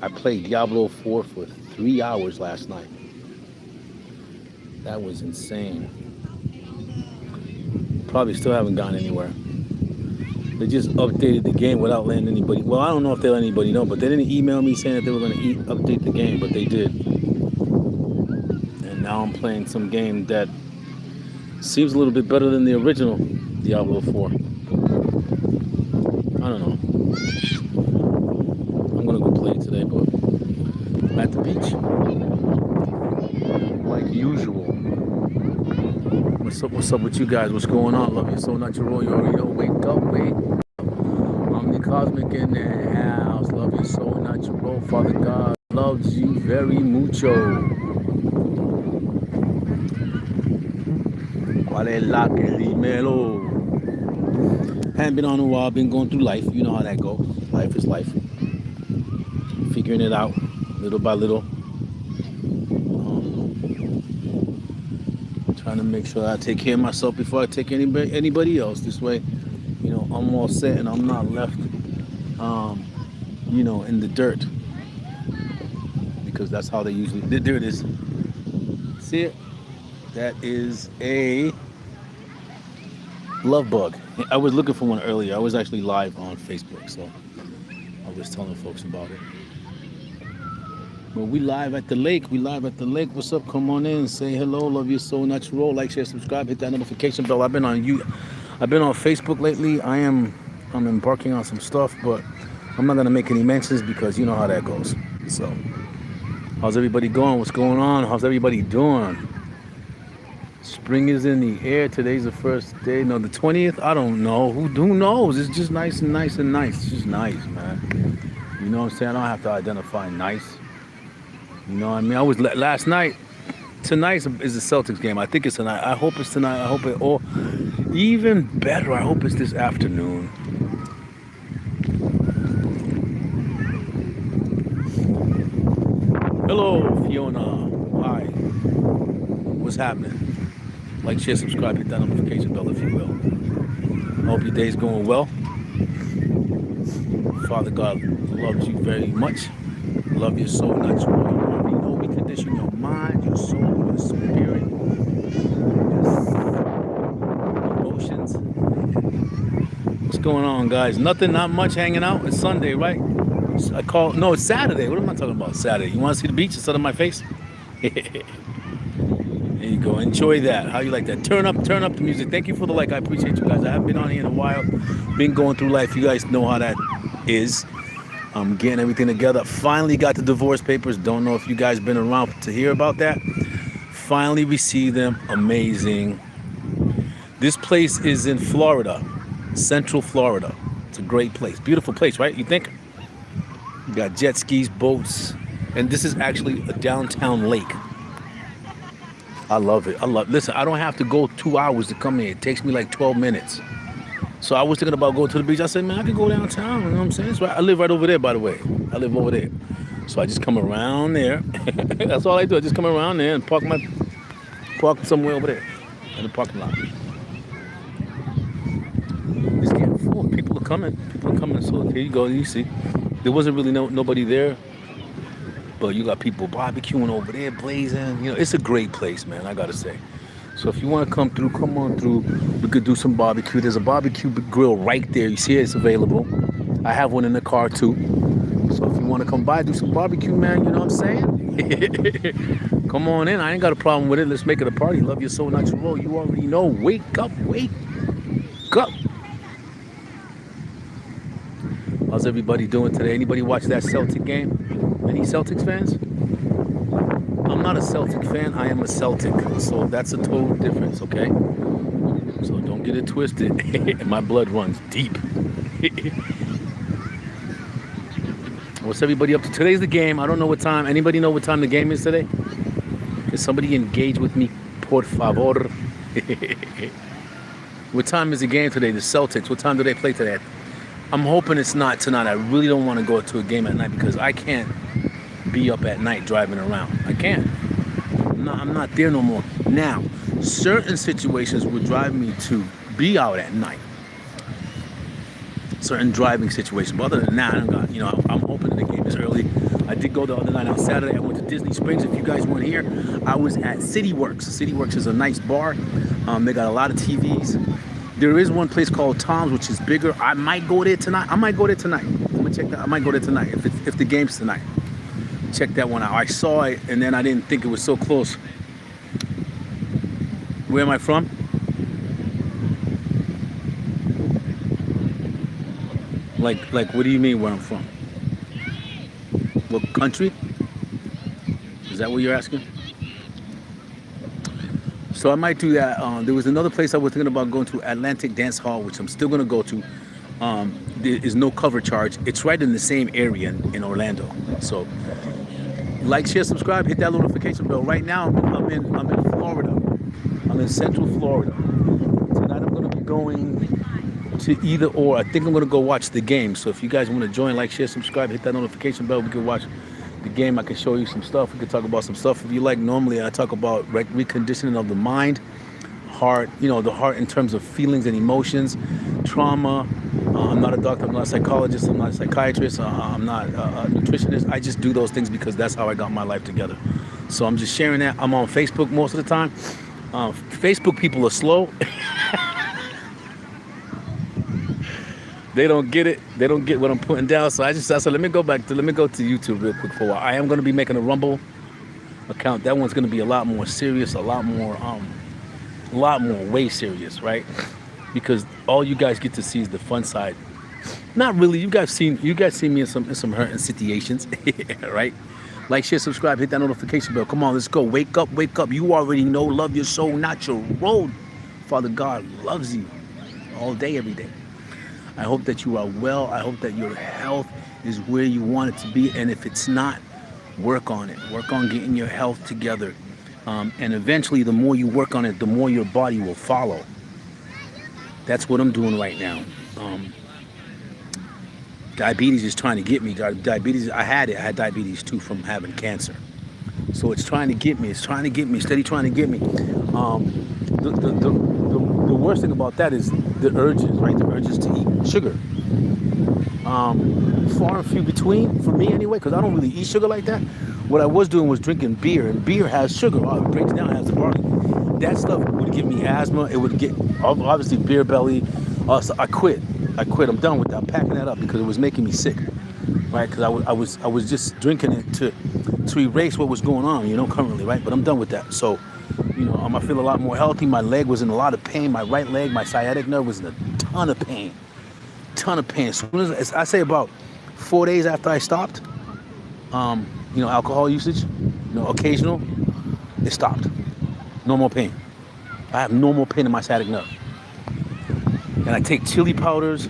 I played Diablo 4 for 3 hours last night. That was insane. Probably still haven't gone anywhere. They just updated the game without letting anybody. Well, I don't know if they let anybody know, but they didn't email me saying that they were going to update the game, but they did. And now I'm playing some game that seems a little bit better than the original Diablo 4. I don't know. I'm going to go play it today, but I'm at the beach. Like usual. What's up with you guys? What's going on? Love you so natural. You already know. Wake up, wake up. I'm the Cosmic in the house. Love you so natural. Father God loves you very mucho. ¿Cuál es la que dímelo? Haven't been on in a while. Been going through life. You know how that goes. Life is life. Figuring it out little by little. Trying to make sure I take care of myself before I take anybody else. This way, you know, I'm all set and I'm not left, you know, in the dirt. Because that's how they usually. There it is. See it? That is a love bug. I was looking for one earlier. I was actually live on Facebook, so I was telling folks about it. But we live at the lake. What's up? Come on in. Say hello. Love you so natural. Like, share, subscribe. Hit that notification bell. I've been on Facebook lately. I'm embarking on some stuff, but I'm not gonna make any mentions because you know how that goes. So, how's everybody going? What's going on? How's everybody doing? Spring is in the air. Today's the first day. No, the 20th. I don't know. Who knows? It's just nice and nice and nice. It's just nice, man. You know what I'm saying? I don't have to identify nice. You know what I mean? I was last night. Tonight is the Celtics game. I think it's tonight. I hope it's tonight. I hope it. Or even better, I hope it's this afternoon. Hello, Fiona. Hi. What's happening? Like, share, subscribe, hit that notification bell if you will. I hope your day's going well. Father God loves you very much. Love you so much. You know we condition your mind, your soul, your spirit, your emotions. What's going on, guys? Nothing, not much hanging out. It's Sunday, right? No, it's Saturday. What am I talking about? Saturday. You want to see the beach instead of my face? There you go. Enjoy that. How you like that? Turn up the music. Thank you for the like. I appreciate you guys. I haven't been on here in a while. Been going through life. You guys know how that is. I'm getting everything together. Finally got the divorce papers. Don't know if you guys been around to hear about that. Finally received them. Amazing. This place is in Florida, Central Florida. It's a great place. Beautiful place, right? You think? You got jet skis, boats, and this is actually a downtown lake. I love it. Listen, I don't have to go 2 hours to come here. It takes me like 12 minutes. So I was thinking about going to the beach. I said, man, I could go downtown. You know what I'm saying? So I live right over there, by the way. I live over there. So I just come around there. That's all I do. I just come around there and park somewhere over there in the parking lot. It's getting full. People are coming. So here you go. You see, there wasn't really nobody there, but you got people barbecuing over there, blazing. You know, it's a great place, man. I gotta say. So if you want to come through, come on through. We could do some barbecue. There's a barbecue grill right there. You see it? It's available. I have one in the car too. So if you want to come by, do some barbecue, man. You know what I'm saying? Come on in. I ain't got a problem with it. Let's make it a party. Love you so natural. You already know. Wake up. How's everybody doing today? Anybody watch that Celtic game? Any Celtics fans? I'm not a Celtic fan, I am a Celtic, so that's a total difference, okay? So don't get it twisted. My blood runs deep. What's everybody up to? Today's the game. I don't know what time. Anybody know what time the game is today? Can somebody engage with me, por favor? What time is the game today? The Celtics. What time do they play today? I'm hoping it's not tonight. I really don't want to go to a game at night because I can't be up at night driving around. I can't. I'm not there no more. Now, certain situations would drive me to be out at night. Certain driving situations. But other than that, I'm hoping the game is early. I did go the other night on Saturday. I went to Disney Springs. If you guys weren't here, I was at CityWorks. CityWorks is a nice bar. They got a lot of TVs. There is one place called Tom's, which is bigger. I might go there tonight. I'm gonna check that. I might go there tonight if the game's tonight. Check that one out. I saw it and then I didn't think it was so close. Where am I from? Like, what do you mean where I'm from? What country? Is that what you're asking? So I might do that. There was another place I was thinking about going to, Atlantic Dance Hall, which I'm still gonna go to. There is no cover charge. It's right in the same area in Orlando. So like, share, subscribe, hit that notification bell. Right now I'm in Florida. I'm in Central Florida. Tonight I'm gonna be going to either or. I think I'm gonna go watch the game. So if you guys want to join, like, share, subscribe, hit that notification bell. We can watch the game. I can show you some stuff. We can talk about some stuff if you like. Normally I talk about reconditioning of the mind, heart, the heart in terms of feelings and emotions, trauma. I'm not a doctor, I'm not a psychologist, I'm not a psychiatrist, I'm not a nutritionist. I just do those things because that's how I got my life together. So I'm just sharing that. I'm on Facebook most of the time. Facebook people are slow. They don't get it. They don't get what I'm putting down. So I said, let me go to YouTube real quick for a while. I am going to be making a Rumble account. That one's going to be a lot more serious, a lot more way serious, right? Because all you guys get to see is the fun side. Not really. You guys seen me in some hurting situations, right? Like, share, subscribe, hit that notification bell. Come on, let's go. Wake up, wake up. You already know. Love your soul, not your road. Father God loves you all day, every day. I hope that you are well. I hope that your health is where you want it to be. And if it's not, work on it. Work on getting your health together. And eventually, the more you work on it, the more your body will follow. That's what I'm doing right now. Diabetes is trying to get me. Diabetes, I had diabetes too from having cancer. So it's trying to get me. Steady trying to get me. The worst thing about that is the urges, right? The urges to eat sugar. Far and few between, for me anyway, because I don't really eat sugar like that. What I was doing was drinking beer, and beer has sugar. It breaks down, has the barley. That stuff would give me asthma. It would get, obviously, beer belly. So I quit. I'm done with that. I'm packing that up because it was making me sick, right? Because I was just drinking it to erase what was going on, currently, right? But I'm done with that. So, I feel a lot more healthy. My leg was in a lot of pain. My right leg, my sciatic nerve was in a ton of pain. As soon as I say about 4 days after I stopped, alcohol usage, occasional, it stopped. No more pain. I have no more pain in my sciatic nerve. And I take chili powders,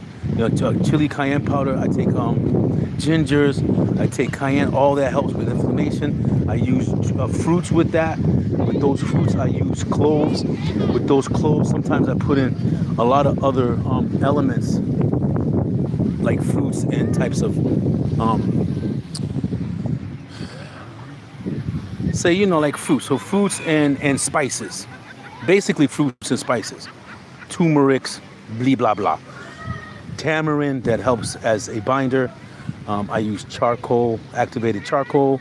chili cayenne powder. I take gingers. I take cayenne. All that helps with inflammation. I use fruits with that. With those fruits, I use cloves. With those cloves, sometimes I put in a lot of other elements, like fruits and types of, like fruits. So fruits and spices. Basically fruits and spices. Turmerics, blah, blah, blah. Tamarind, that helps as a binder. I use charcoal, activated charcoal,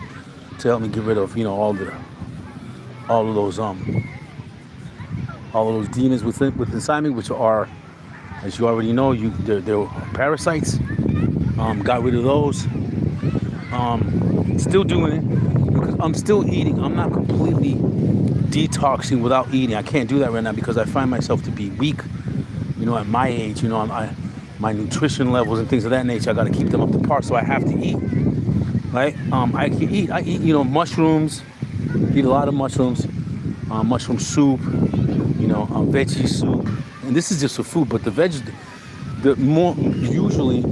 to help me get rid of, all of those demons within inside me, which are, as you already know, they're parasites. Got rid of those. Still doing it because I'm still eating. I'm not completely detoxing without eating. I can't do that right now because I find myself to be weak. At my age, my nutrition levels and things of that nature, I got to keep them up to par. So I have to eat, right? I eat, mushrooms. Eat a lot of mushrooms, mushroom soup, veggie soup. And this is just for food, but the more usually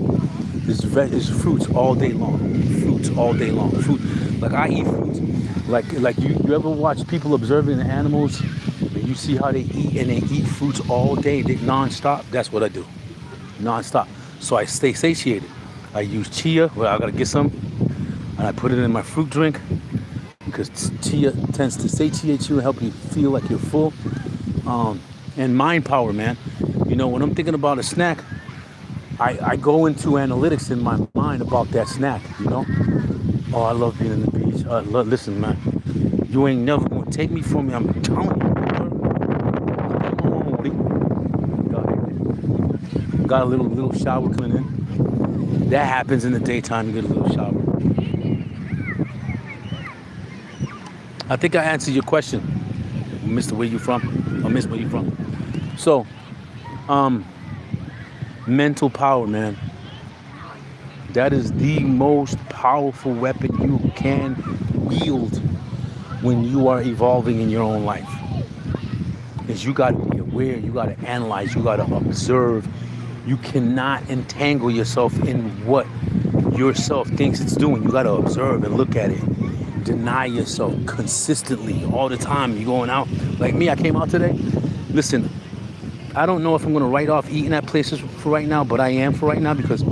is fruits all day long. Fruit. Like I eat fruits. Like you ever watch people observing the animals? And you see how they eat, and they eat fruits all day, non-stop. That's what I do, non-stop. So I stay satiated. I use chia. Well, I gotta get some, and I put it in my fruit drink because chia tends to satiate you and help you feel like you're full. And mind power, man. When I'm thinking about a snack, I go into analytics in my mind about that snack. Oh, I love being in the beach. Listen, man, you ain't never gonna take me from me. I'm telling you. Got a little shower coming in. That happens in the daytime. You get a little shower. I think I answered your question, Mr. Where you from? Or Miss Where you from? So, mental power, man. That is the most powerful weapon you can wield when you are evolving in your own life. Is you got to be aware, you got to analyze, you got to observe. You cannot entangle yourself in what yourself thinks it's doing. You got to observe and look at it. Deny yourself consistently all the time. You going out like me. I came out today. Listen, I don't know if I'm going to write off eating at places for right now, but I am for right now because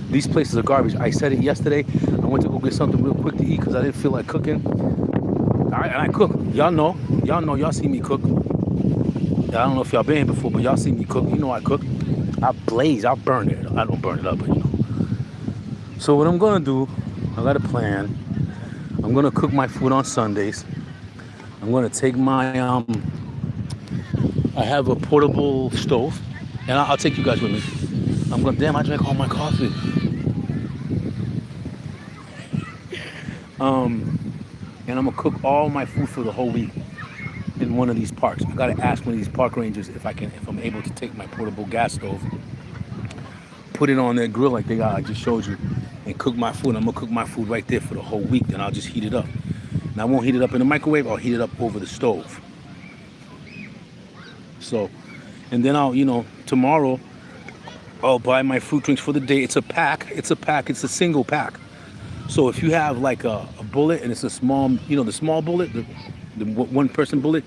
these places are garbage. I said it yesterday. I went to go get something real quick to eat because I didn't feel like cooking. I cook. Y'all know. Y'all see me cook. I don't know if y'all been here before, but y'all see me cook. You know I cook. I blaze. I burn it. I don't burn it up, but you know. So what I'm going to do, I got a plan. I'm going to cook my food on Sundays. I'm going to take my, I have a portable stove, and I'll take you guys with me. I drank all my coffee. And I'm gonna cook all my food for the whole week in one of these parks. I gotta ask one of these park rangers if I'm able to take my portable gas stove, put it on their grill like I just showed you, and cook my food. I'm gonna cook my food right there for the whole week. Then I'll just heat it up. And I won't heat it up in the microwave. I'll heat it up over the stove. So, and then tomorrow I'll buy my fruit drinks for the day. It's a pack. It's a single pack. So if you have like a bullet and it's a small, the small bullet, the one person bullet,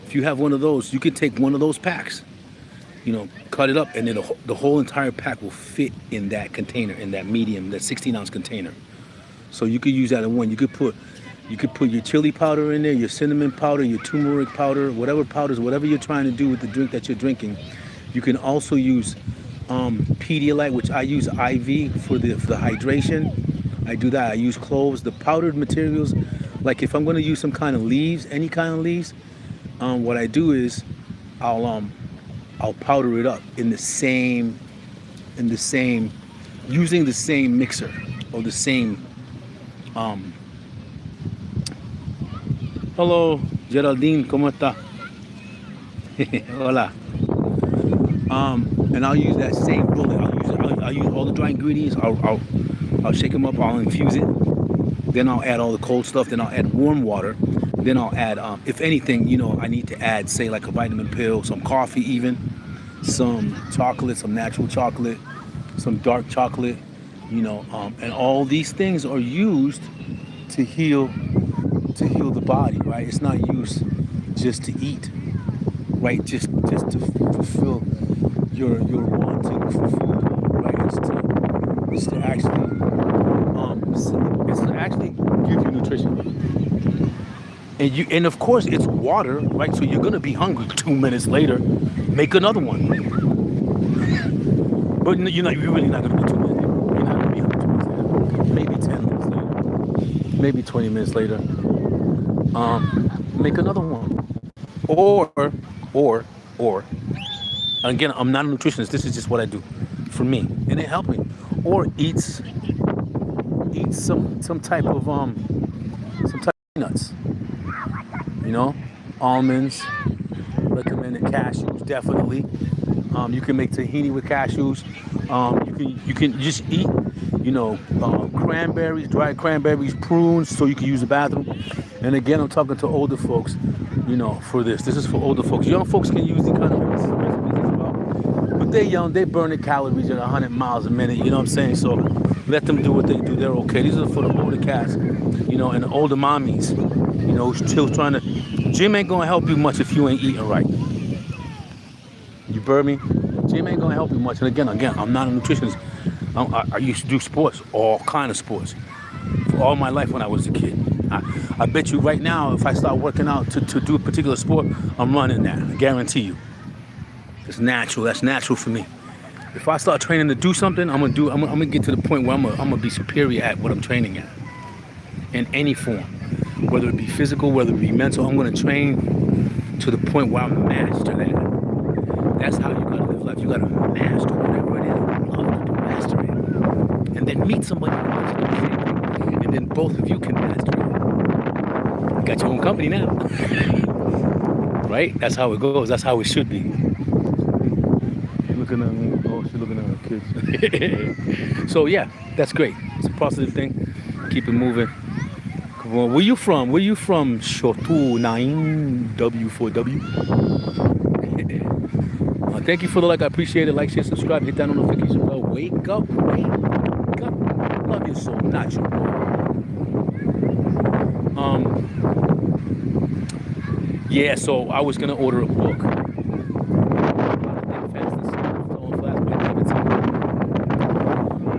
if you have one of those, you could take one of those packs, cut it up, and then the whole entire pack will fit in that container, in that medium, that 16-ounce container. So you could use that in one. You could put your chili powder in there, your cinnamon powder, your turmeric powder, whatever you're trying to do with the drink that you're drinking. You can also use Pedialyte, which I use IV for the hydration. I do that. I use cloves, the powdered materials. Like if I'm going to use some kind of leaves, any kind of leaves, what I do is I'll powder it up in the same, using the same mixer or the same. Hello, Geraldine, ¿cómo está? Hola. And I'll use that same bullet. I'll use all the dry ingredients. I'll shake them up. I'll infuse it. Then I'll add all the cold stuff. Then I'll add warm water. Then I'll add, if anything, I need to add, say, like a vitamin pill, some coffee even, some chocolate, some natural chocolate, some dark chocolate, and all these things are used to heal the body, right? It's not used just to eat, right? Just to fulfill your wanting for food, right? It's to actually give you nutrition. And of course it's water, right? So you're gonna be hungry 2 minutes later. Make another one. But you're really not gonna be 2 minutes. You're not gonna be hungry 2 minutes later. Maybe 10 minutes later. Maybe 20 minutes later. Make another one. Or again, I'm not a nutritionist. This is just what I do for me, and it helped me. Or eat some type of nuts. Almonds. Recommended cashews, definitely. You can make tahini with cashews. You can just eat, cranberries, dried cranberries, prunes, so you can use the bathroom. And again, I'm talking to older folks, for this. This is for older folks. Young folks can use the kind of recipes as well. But they're young, they burn the calories at 100 miles a minute, you know what I'm saying? So let them do what they do. They're okay. These are for the older cats, and the older mommies, who's still trying to. Gym ain't gonna help you much if you ain't eating right. You burn me? Gym ain't gonna help you much. And again, I'm not a nutritionist. I used to do sports, all kind of sports, for all my life when I was a kid. I bet you right now, if I start working out to do a particular sport, I'm running that. I guarantee you. It's natural. That's natural for me. If I start training to do something, I'm gonna get to the point where I'm gonna be superior at what I'm training at. in any form, whether it be physical, whether it be mental. I'm going to train to the point where I master that. That's how you got to live life. You got to master whatever it is you love to do, master it. And then meet somebody who wants to do the same thing. And then both of you can master it. You got your own company now. Right? That's how it goes. That's how it should be. She's looking at me. Oh, she's looking at her kids. So yeah, that's great. It's a positive thing. Keep it moving. Come on. Where you from? Where you from? Shotu 9W4W. Thank you for the like. I appreciate it. Like, share, subscribe. Hit that notification bell. Wake up. Wake up. Love you so much. Yeah, so I was gonna order a book. I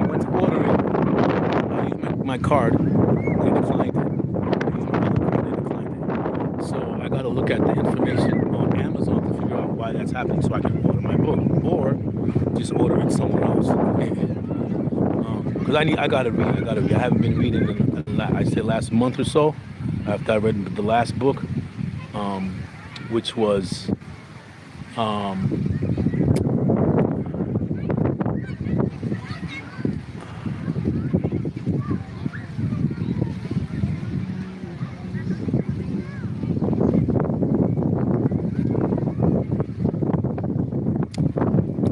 went to order it. I used my card. They declined it. I used my other card. They declined it. So I gotta look at the information on Amazon to figure out why that's happening, so I can order my book, or just order it somewhere else. Because I gotta read. I haven't been reading in I say last month or so. After I read the last book. Which was I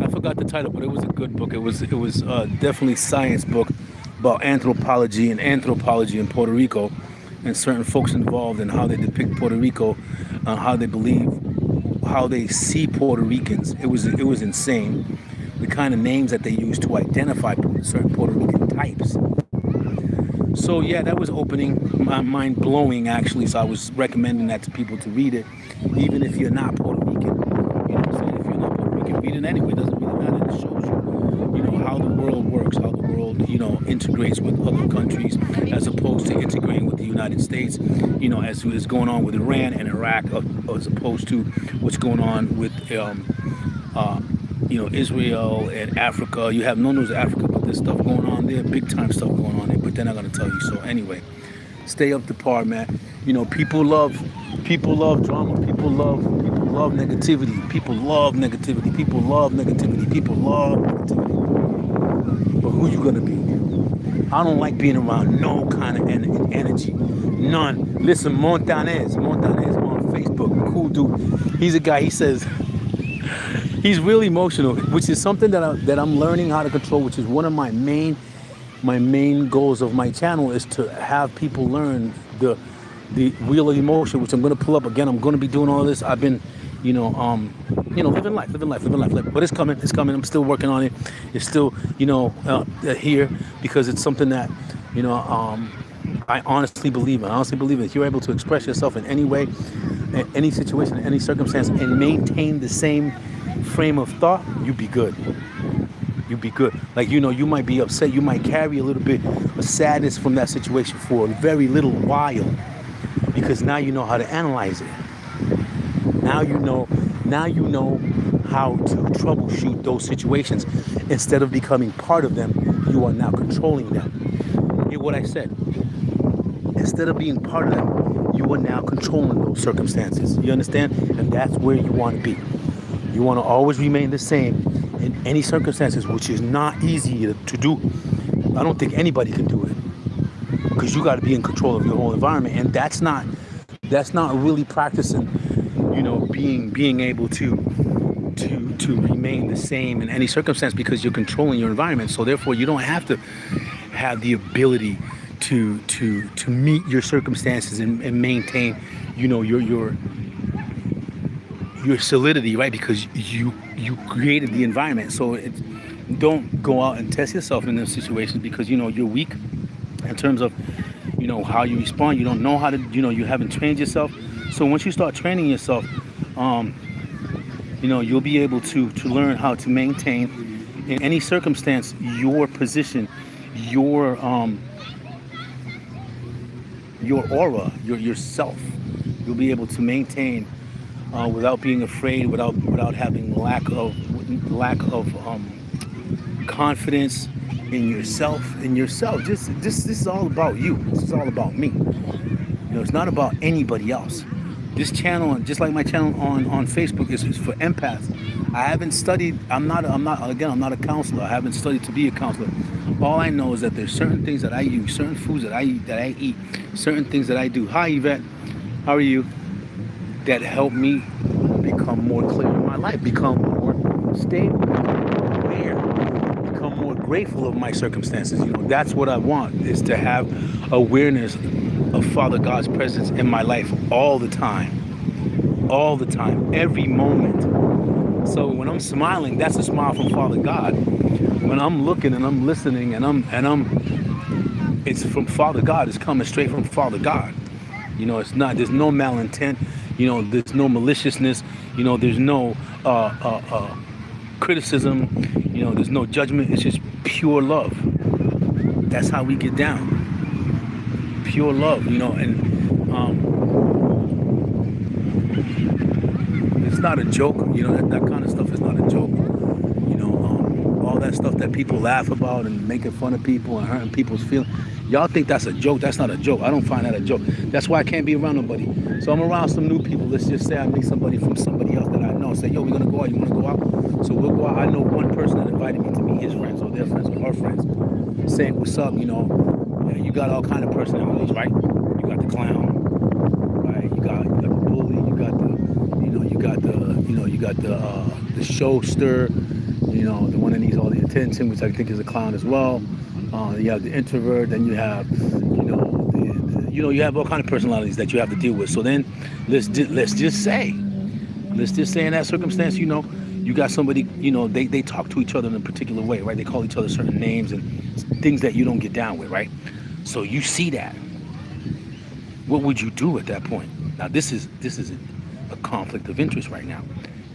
forgot the title, but it was a good book. It was definitely science book about anthropology in Puerto Rico, and certain folks involved in how they depict Puerto Rico, how they believe, how they see Puerto Ricans. It was insane. The kind of names that they use to identify certain Puerto Rican types. So yeah, that was mind blowing actually. So I was recommending that to people to read it, even if you're not Puerto Rican. You know what I'm saying? If you're not Puerto Rican, read it anyway. It doesn't really matter. It shows you, how the world works, how the world, integrates with other countries, as opposed to integrating with the United States. As is going on with Iran and Iraq, as opposed to what's going on with Israel and Africa. You have no news of Africa, but there's stuff going on there, big time stuff going on there, but they're not going to tell you. So anyway, stay up to par, man. People love drama. People love negativity. People love negativity. People love negativity. People love negativity. But who you going to be? I don't like being around no kind of energy. None. Listen, Montanez on Facebook, cool dude. He's a guy, he says, he's really emotional, which is something that I'm learning how to control, which is one of my main goals of my channel, is to have people learn the wheel of emotion, which I'm going to pull up again. I'm going to be doing all this. I've been, living life, but it's coming. I'm still working on it. It's still, here, because it's something that, I honestly believe in. If you're able to express yourself in any way, in any situation, in any circumstance, and maintain the same frame of thought, you'd be good. Like, you might be upset. You might carry a little bit of sadness from that situation for a very little while, because now you know how to analyze it. Now you know how to troubleshoot those situations. Instead of becoming part of them, you are now controlling them. Hear what I said. Instead of being part of them, you are now controlling those circumstances. You understand? And that's where you want to be. You want to always remain the same in any circumstances, which is not easy to do. I don't think anybody can do it, because you got to be in control of your whole environment, and that's not really practicing, being able to remain the same in any circumstance, because you're controlling your environment. So therefore, you don't have to have the ability to meet your circumstances and maintain, your solidity, right? Because you created the environment. So don't go out and test yourself in those situations, because you're weak in terms of how you respond. You don't know how to, you haven't trained yourself. So once you start training yourself, you'll be able to learn how to maintain in any circumstance your position, your aura, yourself. You'll be able to maintain without being afraid, without having lack of confidence, in yourself. Just this is all about you. This is all about me. It's not about anybody else. This channel, just like my channel on Facebook, is for empaths. I haven't studied. I'm not a counselor. I haven't studied to be a counselor. All I know is that there's certain things that I use, certain foods that I eat, certain things that I do. Hi, Yvette. How are you? That help me become more clear in my life, become more stable, become more aware, become more grateful of my circumstances. That's what I want, is to have awareness of Father God's presence in my life all the time, every moment. So when I'm smiling, that's a smile from Father God. When I'm looking and I'm listening it's from Father God. It's coming straight from Father God. It's not. There's no malintent. There's no maliciousness. There's no criticism. There's no judgment. It's just pure love. That's how we get down. Pure love, and it's not a joke. That kind of stuff is not a joke. All that stuff that people laugh about and making fun of people and hurting people's feelings. Y'all think that's a joke. That's not a joke. I don't find that a joke. That's why I can't be around nobody. So I'm around some new people. Let's just say I meet somebody from somebody else that I know. Say, yo, we're gonna go out. You wanna go out? So we'll go out. I know one person that invited me to meet his friends or their friends or her friends, saying, what's up? You got all kind of personalities, right? You got the clown, right? You got the bully. You got the showster. The one that needs all the attention, which I think is a clown as well. You have the introvert. Then you have, you have all kind of personalities that you have to deal with. So then, let's just say in that circumstance, you got somebody, they talk to each other in a particular way, right? They call each other certain names and things that you don't get down with, right? So you see that. What would you do at that point? Now this is a conflict of interest right now,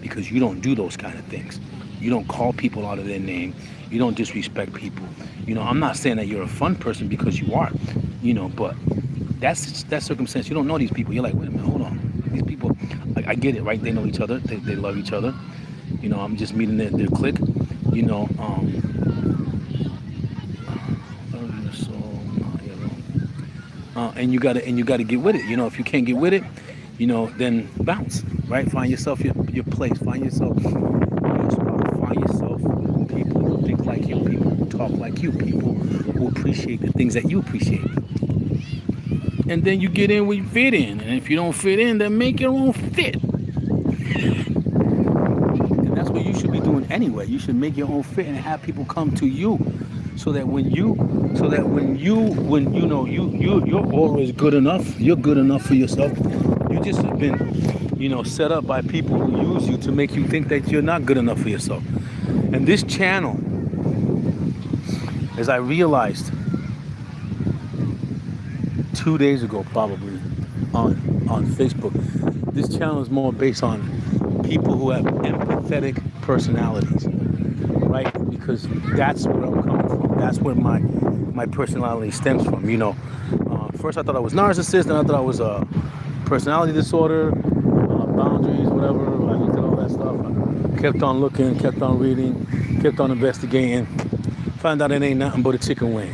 because you don't do those kind of things. You don't call people out of their name. You don't disrespect people. I'm not saying that you're a fun person, because you are, but that's that circumstance. You don't know these people. You're like, wait a minute, hold on. These people, I get it, right? They know each other. They love each other. I'm just meeting their clique. And you gotta get with it. If you can't get with it, then bounce, right? Find yourself your place. Find yourself your spot. Find yourself people who think like you, people who talk like you, people who appreciate the things that you appreciate. And then you get in where you fit in. And if you don't fit in, then make your own fit. And that's what you should be doing anyway. You should make your own fit and have people come to you. So that when your aura is good enough, you're good enough for yourself. You just have been, set up by people who use you to make you think that you're not good enough for yourself. And this channel, as I realized 2 days ago, probably on Facebook, this channel is more based on people who have empathetic personalities, right? Because that's where I'm coming from. That's where my personality stems from. First I thought I was narcissist, and I thought I was a personality disorder, boundaries, whatever. I looked at all that stuff. I kept on looking, kept on reading, kept on investigating. Found out it ain't nothing but a chicken wing.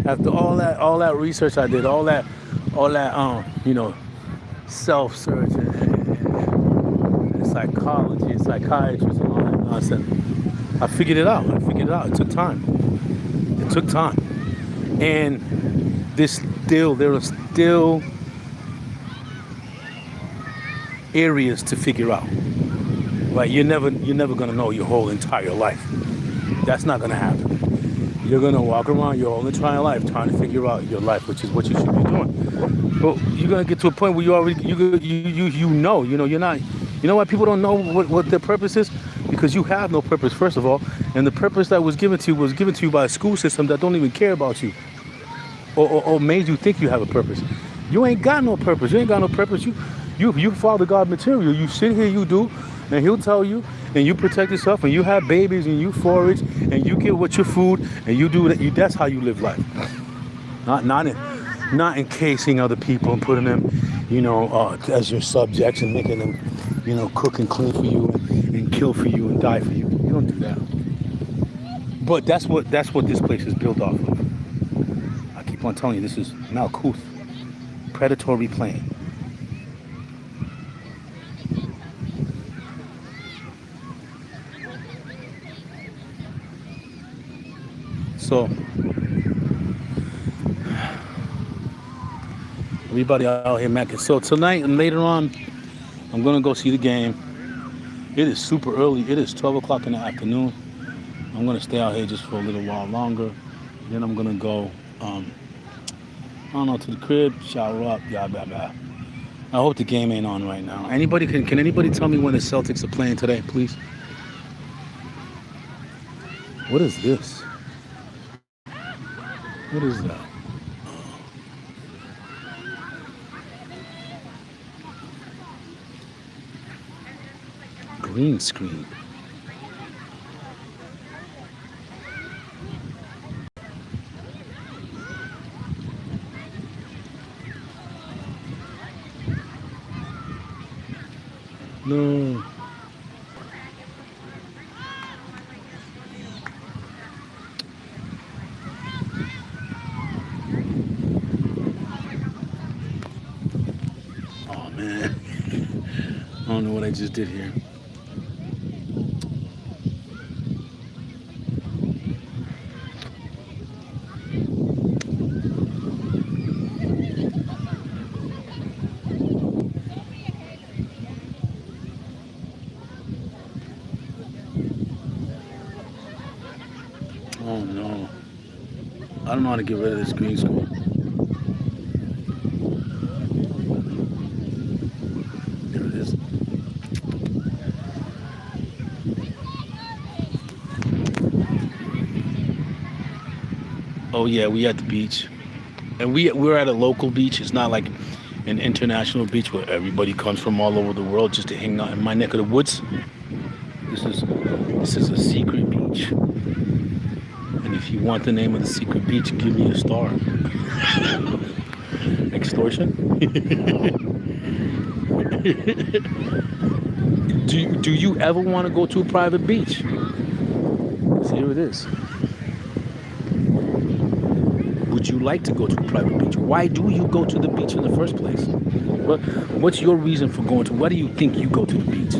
After all that research I did, all that self-search and psychology and psychiatrists and all that nonsense, I figured it out. It took time. And there are still areas to figure out. Right? You're never gonna know your whole entire life. That's not gonna happen. You're gonna walk around your whole entire life trying to figure out your life, which is what you should be doing. But you're gonna get to a point where you're not. You know why people don't know what their purpose is? Because you have no purpose, first of all, and the purpose that was given to you by a school system that don't even care about you, or made you think you have a purpose. You ain't got no purpose. You Father God material. You sit here, you do, and He'll tell you, and you protect yourself, and you have babies, and you forage, and you get what your food, and you do that. That's how you live life. Not encasing other people and putting them, as your subjects and making them, cook and clean for you and kill for you and die for you. You don't do that. But that's what this place is built off of. I keep on telling you, this is Malkuth, predatory plane. So everybody out here macking. So tonight and later on, I'm gonna go see the game. It is super early. It is 12 o'clock in the afternoon. I'm gonna stay out here just for a little while longer. Then I'm gonna go, I don't know, to the crib, shower up, blah blah blah. I hope the game ain't on right now. Anybody can anybody tell me when the Celtics are playing today, please? What is this? What is that? Green screen. No. Oh man. I don't know what I just did here. Oh no. I don't know how to get rid of this green screen. There it is. Oh yeah, we at the beach. And we're at a local beach. It's not like an international beach where everybody comes from all over the world just to hang out in my neck of the woods. This is a secret beach. And if you want the name of the secret beach, give me a star. Extortion? Do you ever want to go to a private beach? So here it is. Would you like to go to a private beach? Why do you go to the beach in the first place? What's your reason for going to? Why do you think you go to the beach?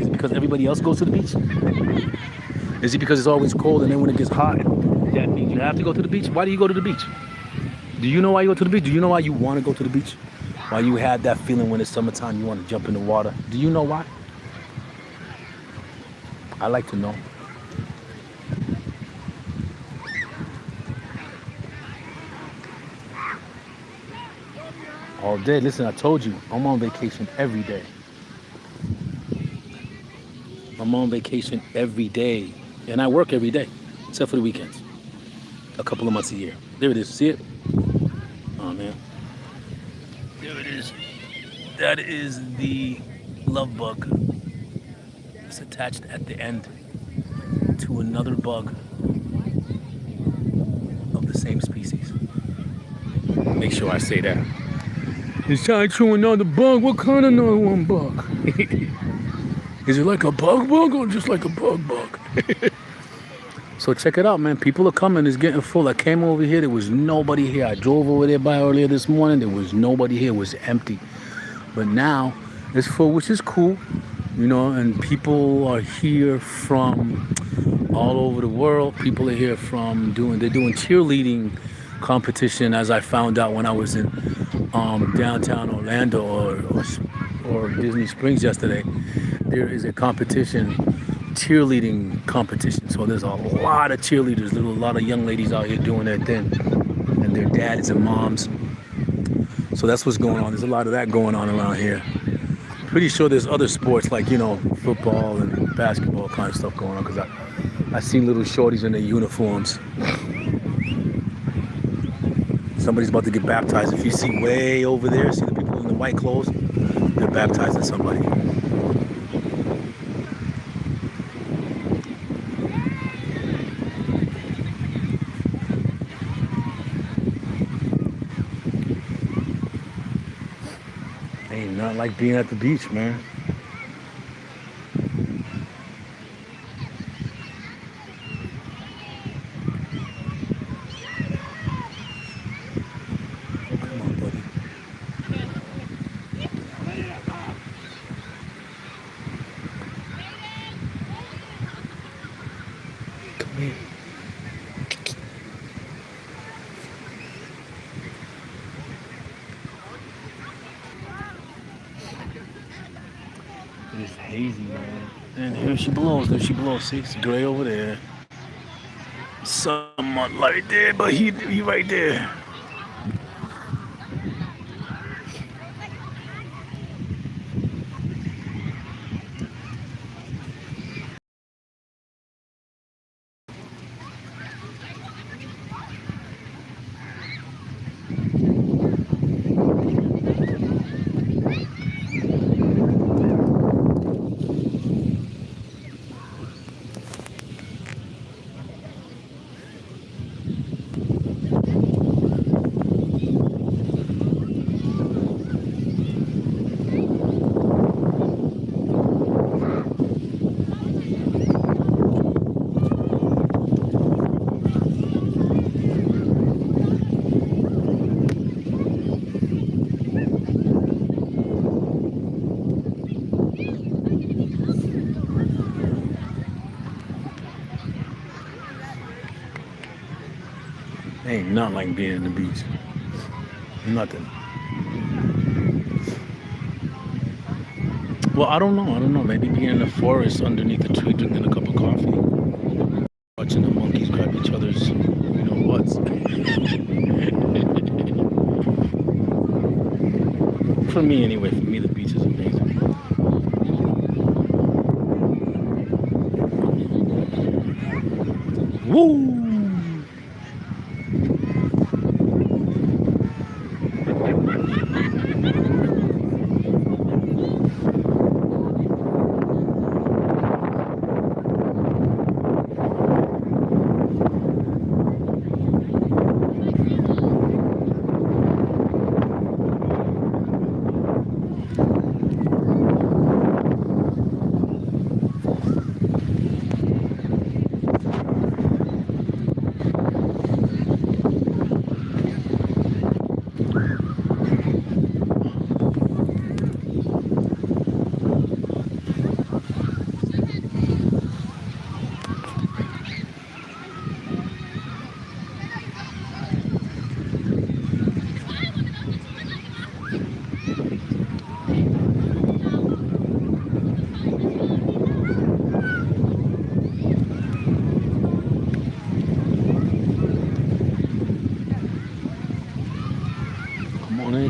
Is it because everybody else goes to the beach? Is it because it's always cold and then when it gets hot, that means you have to go to the beach? Why do you go to the beach? Do you know why you go to the beach? Do you know why you want to go to the beach? Why you had that feeling when it's summertime you want to jump in the water? Do you know why? I like to know. All day. Listen, I told you, I'm on vacation every day. I'm on vacation every day. And I work every day, except for the weekends. A couple of months a year. There it is. See it? Oh, man. There it is. That is the love bug. It's attached at the end to another bug of the same species. Make sure I say that. It's tied to another bug. What kind of another one bug? Is it like a bug or just like a bug? So check it out, man. People are coming. It's getting full. I came over here. There was nobody here. I drove over there by earlier this morning. There was nobody here. It was empty. But now it's full, which is cool, you know, and people are here from all over the world. People are here from they're doing cheerleading competition, as I found out when I was in downtown Orlando or Disney Springs yesterday. There is a competition, cheerleading competition. So there's a lot of cheerleaders, a lot of young ladies out here doing their thing, and their dads and moms. So that's what's going on. There's a lot of that going on around here. Pretty sure there's other sports like, you know, football and basketball kind of stuff going on, because I seen little shorties in their uniforms. Somebody's about to get baptized. If you see way over there, see the people in the white clothes, they're baptizing somebody. Ain't nothing like being at the beach, man. hazy, man. And here she blows. There she blows. See, it's gray over there. Someone right there, but he right there. Ain't nothing like being in the beach. Nothing. Well, I don't know. I don't know. Maybe being in the forest underneath a tree, drinking a cup of coffee, watching the monkeys grab each other's, butts. For me, anyway. For me, the beach is amazing. Woo!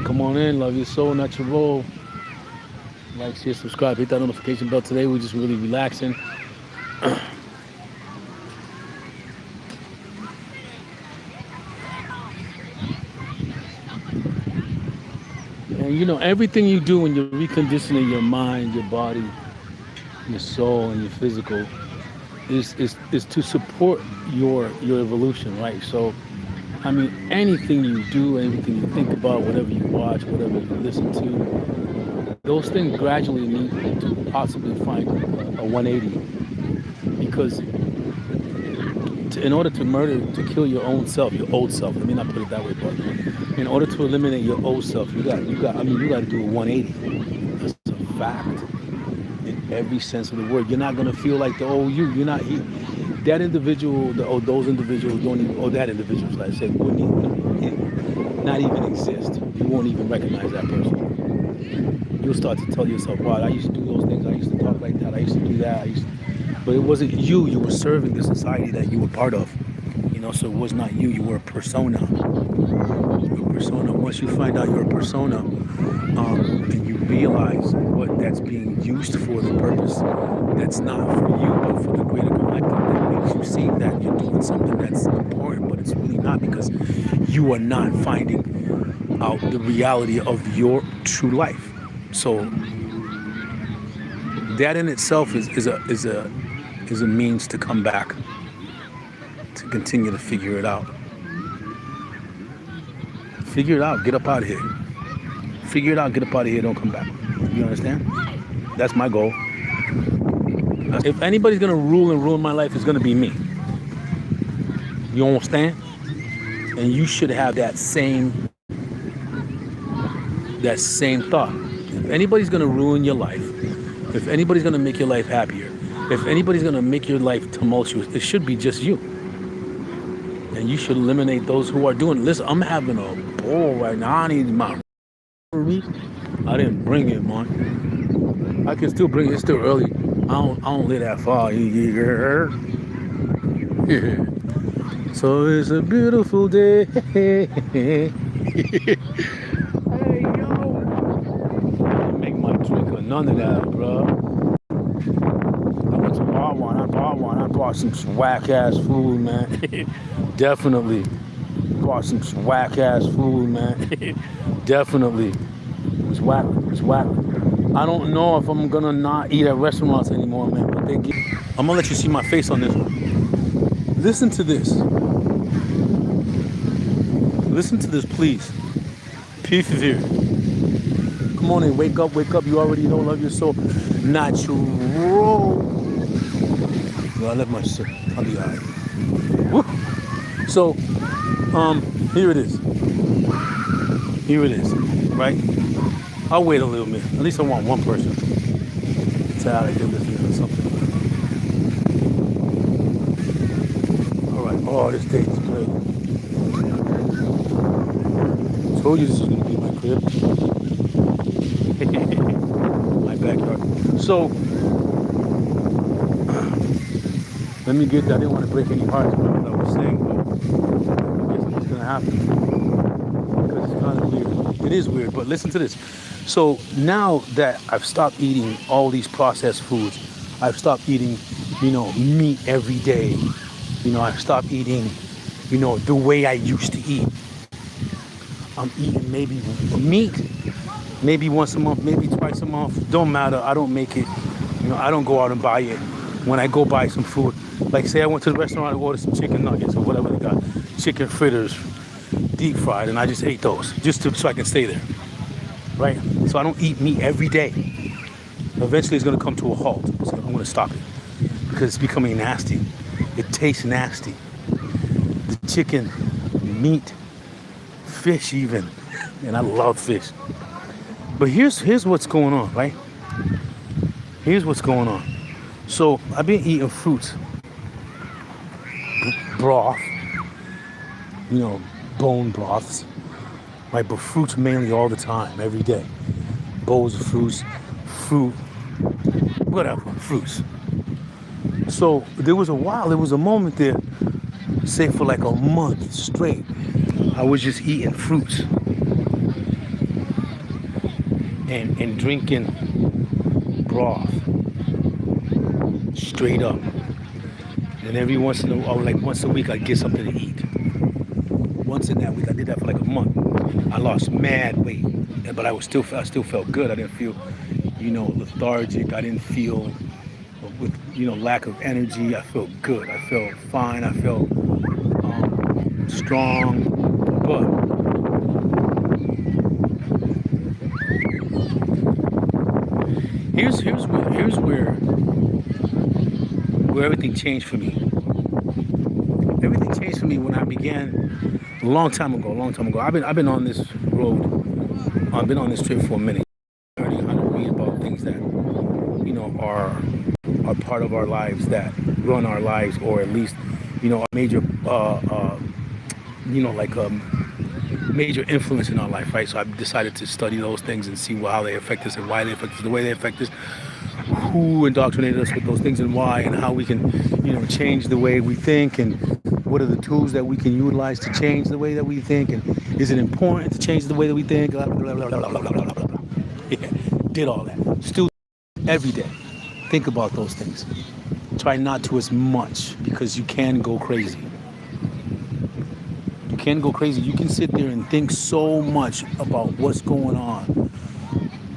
Come on in, love your soul, not your role. Like, share, subscribe, hit that notification bell. Today we're just really relaxing. And everything you do when you're reconditioning your mind, your body, your soul, and your physical is to support your evolution, right? So anything you do, anything you think about, whatever you watch, whatever you listen to, those things gradually need to possibly find a 180. Because in order to kill your own self, your old self, let me not put it that way, but in order to eliminate your old self, you got to do a 180. That's a fact in every sense of the word. You're not going to feel like the old you. You're not that individual, those individuals don't even, that individuals, like I said, wouldn't even, not even exist. You won't even recognize that person. You'll start to tell yourself, wow, I used to do those things, I used to talk like that, I used to do that, but it wasn't you. You were serving the society that you were part of. So it was not you. You were a persona. You're a persona. Once you find out you're a persona, and you realize what that's being used for, the purpose that's not for you, but for the greater collective, that makes you see that you're doing something that's important, but it's really not, because you are not finding out the reality of your true life. So that in itself is a means to come back, to continue to figure it out. Figure it out. Get up out of here. Figure it out. Get up out of here. Don't come back. You understand? That's my goal. If anybody's gonna rule and ruin my life, it's gonna be me. You understand? And you should have that same thought. If anybody's gonna ruin your life, if anybody's gonna make your life happier, if anybody's gonna make your life tumultuous, it should be just you. And you should eliminate those who are doing it. Listen, I'm having a ball right now. I need my I didn't bring it, man. I can still bring it. It's still early. I don't live that far. Yeah. So it's a beautiful day. Hey yo, make my drink or none of that, bro. I went to bar one. I bought some whack ass food, man. Definitely bought some whack ass food, man. Definitely. It's whack. It's whack. I don't know if I'm gonna not eat at restaurants anymore, man. But I'm gonna let you see my face on this one. Listen to this. Listen to this, please. Peace is here. Come on in, wake up, wake up. You already know, love your soul. Natural. I love my shit. I'll be alright. Woo. So, here it is. Here it is, right? I'll wait a little bit. At least I want one person to how they do this or something. All right. Oh, this date is great. Told you this was gonna be my crib. My backyard. So let me get that. I didn't want to break any hearts about what I was saying, but I guess it's gonna happen. Because it's kind of weird. It is weird, but listen to this. So now that I've stopped eating all these processed foods, I've stopped eating, meat every day. I've stopped eating, the way I used to eat. I'm eating maybe meat, maybe once a month, maybe twice a month. Don't matter. I don't make it. I don't go out and buy it. When I go buy some food, like say I went to the restaurant and ordered some chicken nuggets or whatever they got, chicken fritters, deep fried, and I just ate those so I can stay there, right? So I don't eat meat every day. Eventually, it's gonna come to a halt. So I'm gonna stop it because it's becoming nasty. It tastes nasty. The chicken, meat, fish even, and I love fish. But here's what's going on, right? Here's what's going on. So I've been eating fruits, broth, bone broths, right? But fruits mainly all the time, every day. Bowls of fruits, whatever, fruits. So there was a moment there, say for like a month straight, I was just eating fruits and drinking broth straight up. And every once in a while, like once a week, I'd get something to eat. Once in that week, I did that for like a month. I lost mad weight, but I still felt good. I didn't feel, lethargic. I didn't feel with, lack of energy. I felt good. I felt fine. I felt strong. But here's where everything changed for me. Everything changed for me when I began a long time ago. I've been on this road. I've been on this trip for a minute. I read about things that are part of our lives, that run our lives, or at least a major major influence in our life, right? So I've decided to study those things and see how they affect us and why they affect us, the way they affect us, who indoctrinated us with those things and why, and how we can, change the way we think, and what are the tools that we can utilize to change the way that we think, and is it important to change the way that we think? Blah, blah, blah, blah, blah, blah, blah, blah, blah. Yeah, did all that. Still every day. Think about those things. Try not to as much, because you can go crazy. You can go crazy. You can sit there and think so much about what's going on,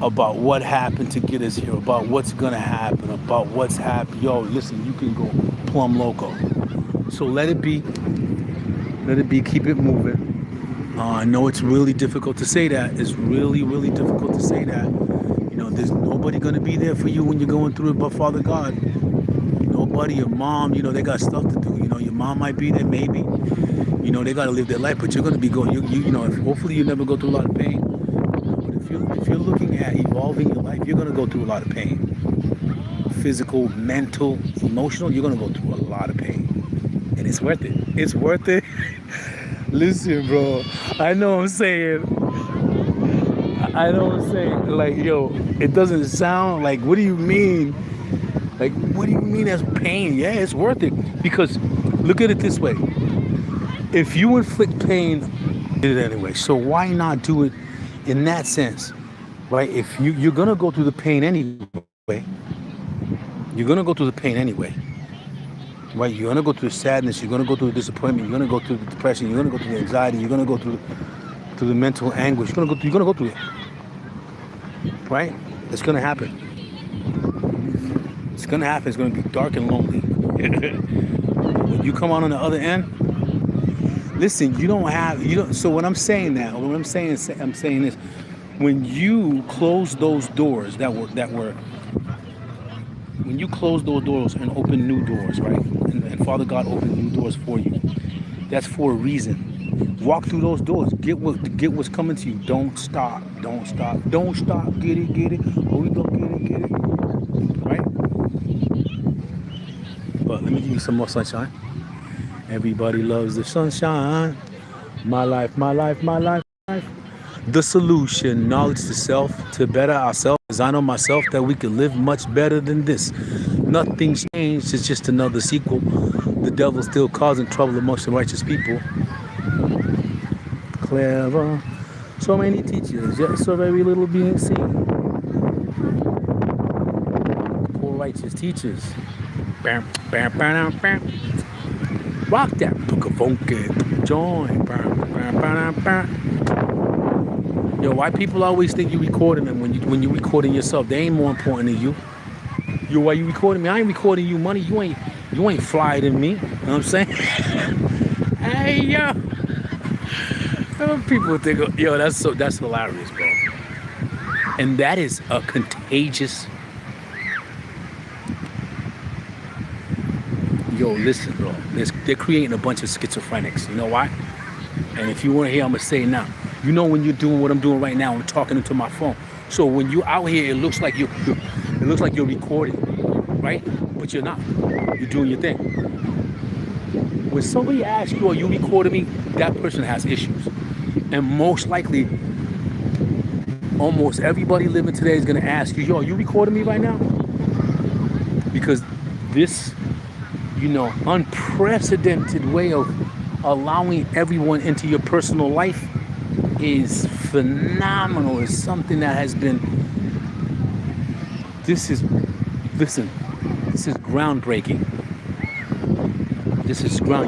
about what happened to get us here, about what's gonna happen, about what's happened. Yo, listen, you can go plumb loco. So let it be, keep it moving. I know it's really difficult to say that. It's really, really difficult to say that. There's nobody gonna be there for you when you're going through it but Father God. Nobody, your mom, they got stuff to do. Your mom might be there, maybe. They gotta live their life, but you're gonna be going, hopefully you never go through a lot of pain. But if you're looking at evolving your life, you're gonna go through a lot of pain. Physical, mental, emotional, you're gonna go through a lot of pain. And it's worth it. It's worth it. Listen, bro, I know I'm saying I don't say, like, yo, it doesn't sound like, what do you mean? Like, what do you mean that's pain? Yeah, it's worth it. Because look at it this way. If you inflict pain, did it anyway. So why not do it in that sense? Right? If you're gonna go through the pain anyway, you're gonna go through the pain anyway. Right? You're gonna go through the sadness, you're gonna go through the disappointment, you're gonna go through the depression, you're gonna go through the anxiety, you're gonna go through the mental anguish, you're gonna go through it. Right? It's gonna happen. It's gonna happen. It's gonna be dark and lonely. When you come out on the other end, listen, you don't. So what I'm saying now, what I'm saying this: when you close those doors when you close those doors and open new doors, right? And Father God opened new doors for you. That's for a reason. Walk through those doors. Get what's coming to you. Don't stop. Don't stop. Don't stop. Get it. Oh, we gonna get it. Right? But let me give you some more sunshine. Everybody loves the sunshine. My life, my life, my life. The solution, knowledge to self, to better ourselves. As I know myself that we can live much better than this. Nothing's changed. It's just another sequel. The devil's still causing trouble amongst the righteous people. Clever. So many teachers, yet so very little being seen. Poor righteous teachers. Bam, bam, bam, bam. Rock that book of funky join. Bam, bam, bam, bam. Yo, why people always think you recording them when you recording yourself? They ain't more important than you. Yo, why you recording me? I ain't recording you, money. You ain't flyer than me. You know what I'm saying? Hey, yo. People think, yo, that's hilarious, bro. And that is a contagious. Yo, listen, bro. They're creating a bunch of schizophrenics. You know why? And if you want to hear, I'm gonna say it now. You know when you're doing what I'm doing right now, I'm talking into my phone. So when you're out here, it looks like you're recording, right? But you're not. You're doing your thing. When somebody asks you, "Are you recording me?" That person has issues, and most likely, almost everybody living today is gonna ask you, "Yo, are you recording me right now?" Because this, unprecedented way of allowing everyone into your personal life is phenomenal. It's something that has been, this is groundbreaking.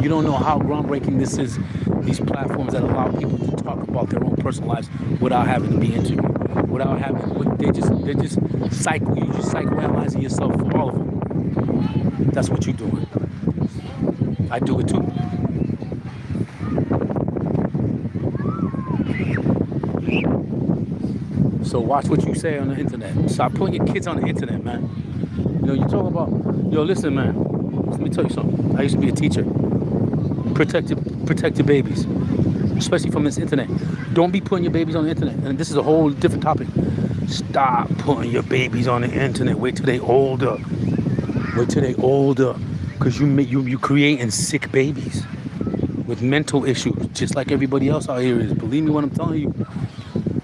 You don't know how groundbreaking this is. These platforms that allow people to talk about their own personal lives without having to be interviewed, they're just psychoanalyzing yourself for all of them. That's what you're doing. I do it too. So watch what you say on the internet. Stop putting your kids on the internet, man. You talking about, listen, man. Let me tell you something. I used to be a teacher. Protect your babies, especially from this internet. Don't be putting your babies on the internet. And this is a whole different topic. Stop putting your babies on the internet. Wait till they older. Because you creating sick babies with mental issues, just like everybody else out here is. Believe me when I'm telling you.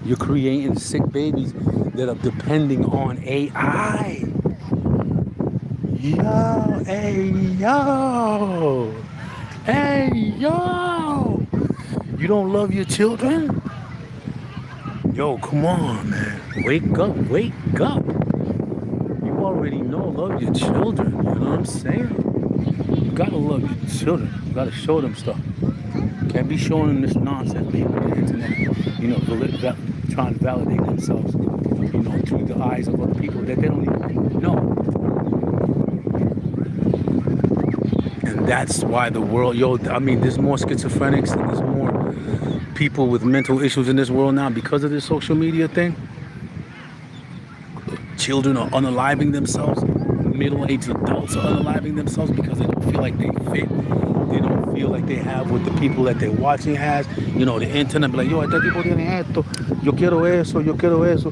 You're creating sick babies that are depending on AI. Hey, yo. You don't love your children? Yo, come on, man. Wake up. You already know, love your children. You know what I'm saying? You gotta love your children. You gotta show them stuff. Can't be showing them this nonsense being on the internet. Trying to validate themselves, through the eyes of other people that they don't even know. And that's why the world, there's more schizophrenics and there's more people with mental issues in this world now because of this social media thing. Children are unaliving themselves. Middle-aged adults are unaliving themselves because they don't feel like they fit. They don't feel like they have what the people that they're watching has. The internet be like, yo, este tipo tiene esto, yo quiero eso.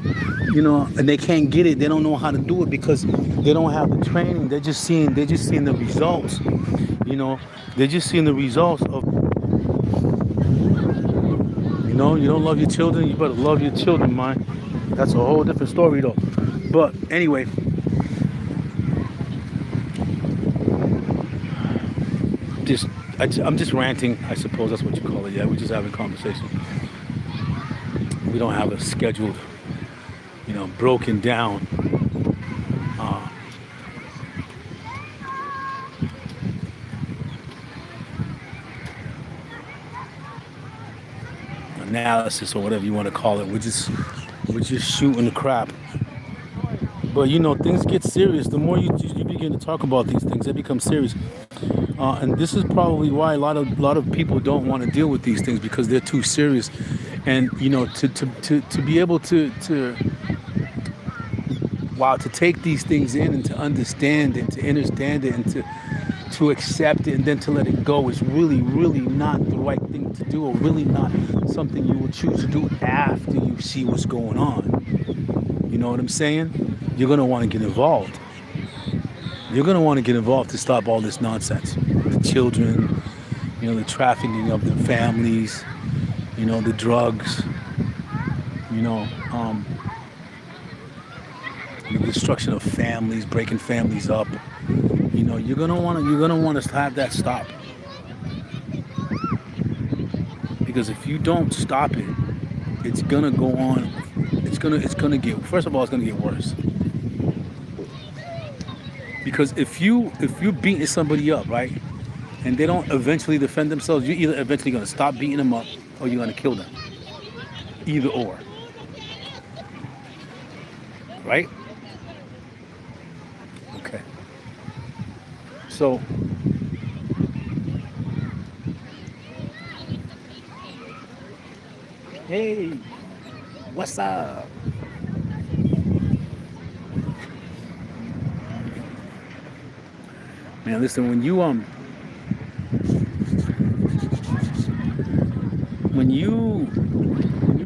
And they can't get it. They don't know how to do it because they don't have the training. They're just seeing the results. They're just seeing the results of, You know, you don't love your children, you better love your children, man. That's a whole different story, though. But anyway, just I'm just ranting, I suppose that's what you call it. Yeah, we're just having conversation. We don't have a scheduled, broken down uh, analysis or whatever you want to call it. We're just shooting the crap. But things get serious. The more you begin to talk about these things, they become serious. And this is probably why a lot of people don't want to deal with these things, because they're too serious. And to be able to take these things in and to understand and to understand it and to accept it and then to let it go is really, really not the right thing to do, or really not something you will choose to do after you see what's going on. You know what I'm saying? You're going to want to get involved. You're going to want to get involved to stop all this nonsense. The children, the trafficking of their families, the drugs, the destruction of families, breaking families up. You're gonna want to have that stop. Because if you don't stop it, it's gonna go on. It's gonna get. First of all, it's gonna get worse. Because if you're beating somebody up, right, and they don't eventually defend themselves, you're either eventually gonna stop beating them up or you're gonna kill them. Either or. Right? Okay. So hey, what's up? Man, listen, when you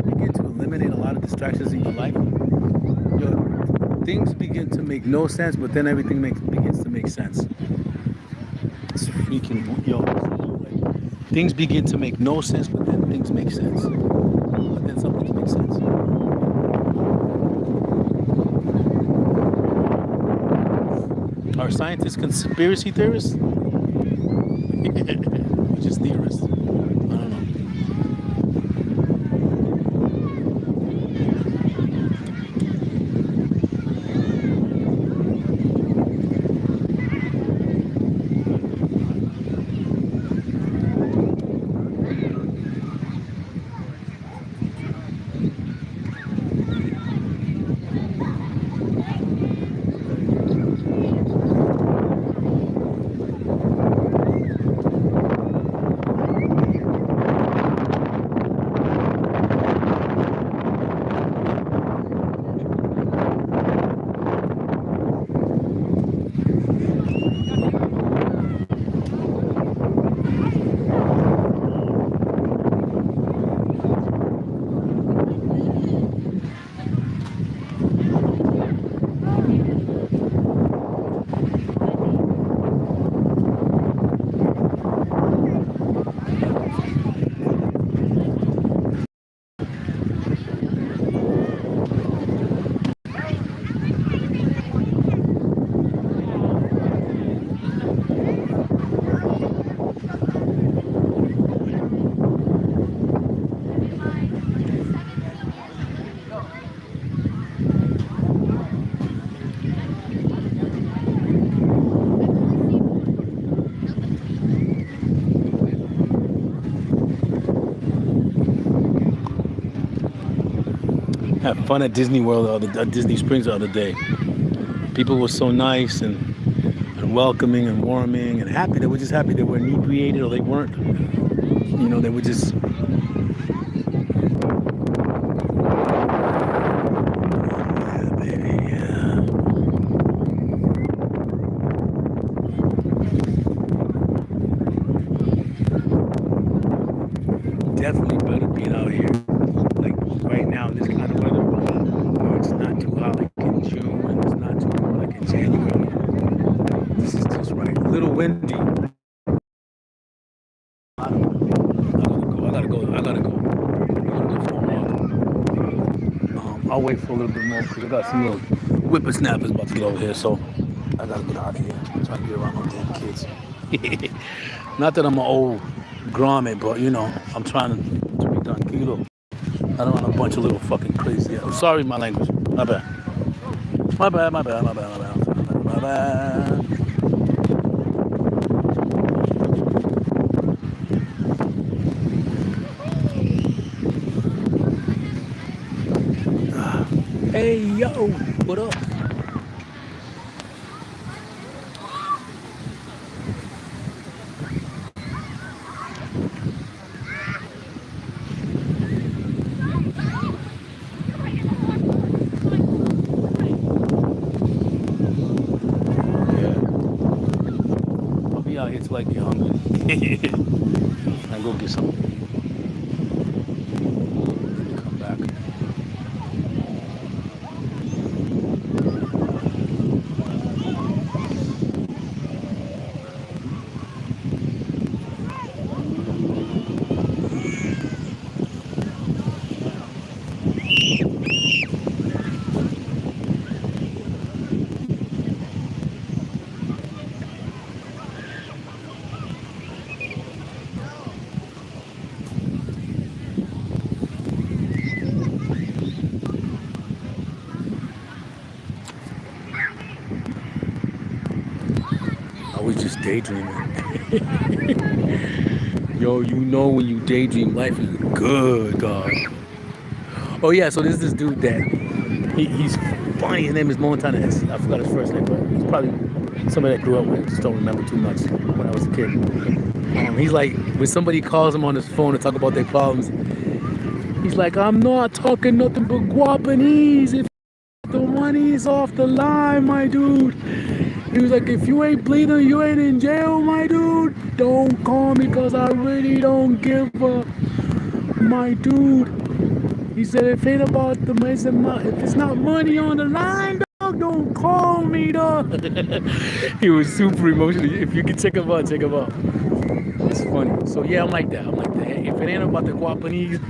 begin to eliminate a lot of distractions in your life, things begin to make no sense, but then everything begins to make sense. It's freaking things begin to make no sense, but then things make sense. But then some things make sense. Are scientists conspiracy theorists? Just theorists. I don't know. Had fun at Disney World, at Disney Springs the other day. People were so nice and welcoming and warming and happy. They were just happy they were inebriated or they weren't. They were just. Yeah, baby, yeah. Definitely better being out here. Like right now in this kind of weather, where it's not too hot like in June and it's not too cold like in January. This is just right. A little windy. I gotta go. I'll wait for a little bit more because I got some little whippersnappers about to get over here, so I gotta get out of here. I'm trying to get around my damn kids. Not that I'm an old grommet, but you know, I'm trying to be tranquilo. I don't want a bunch of little fucking crazy. I'm sorry, my language. My bad. My bad. My bad. My bad. My bad. My bad. Hey yo, what up? Out here till I get hungry. I go get some. Come back. I was just daydreaming. Yo, you know when you daydream, life is good, God. Oh yeah, so there's this dude that he's funny. His name is Montana. I forgot his first name, but he's probably somebody that grew up with. I just don't remember too much when I was a kid. He's like, when somebody calls him on his phone to talk about their problems, he's like, I'm not talking nothing but Guapanese. If the money's off the line, my dude. He was like, if you ain't bleeding, you ain't in jail, my dude. Don't call me because I really don't give a, my dude. He said, if it ain't about the money, if it's not money on the line, dog, don't call me, dog. He was super emotional. If you can check him out, check him out. It's funny. So yeah, I'm like that. If it ain't about the Guapanese,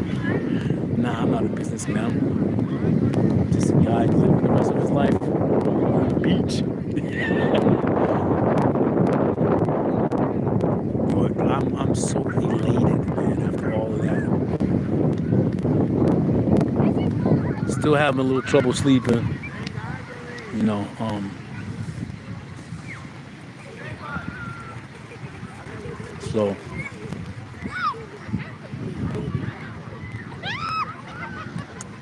nah, I'm not a businessman. I'm just a guy living the rest of his life on the beach. But I'm so elated, man, after all of that. Still having a little trouble sleeping, you know. So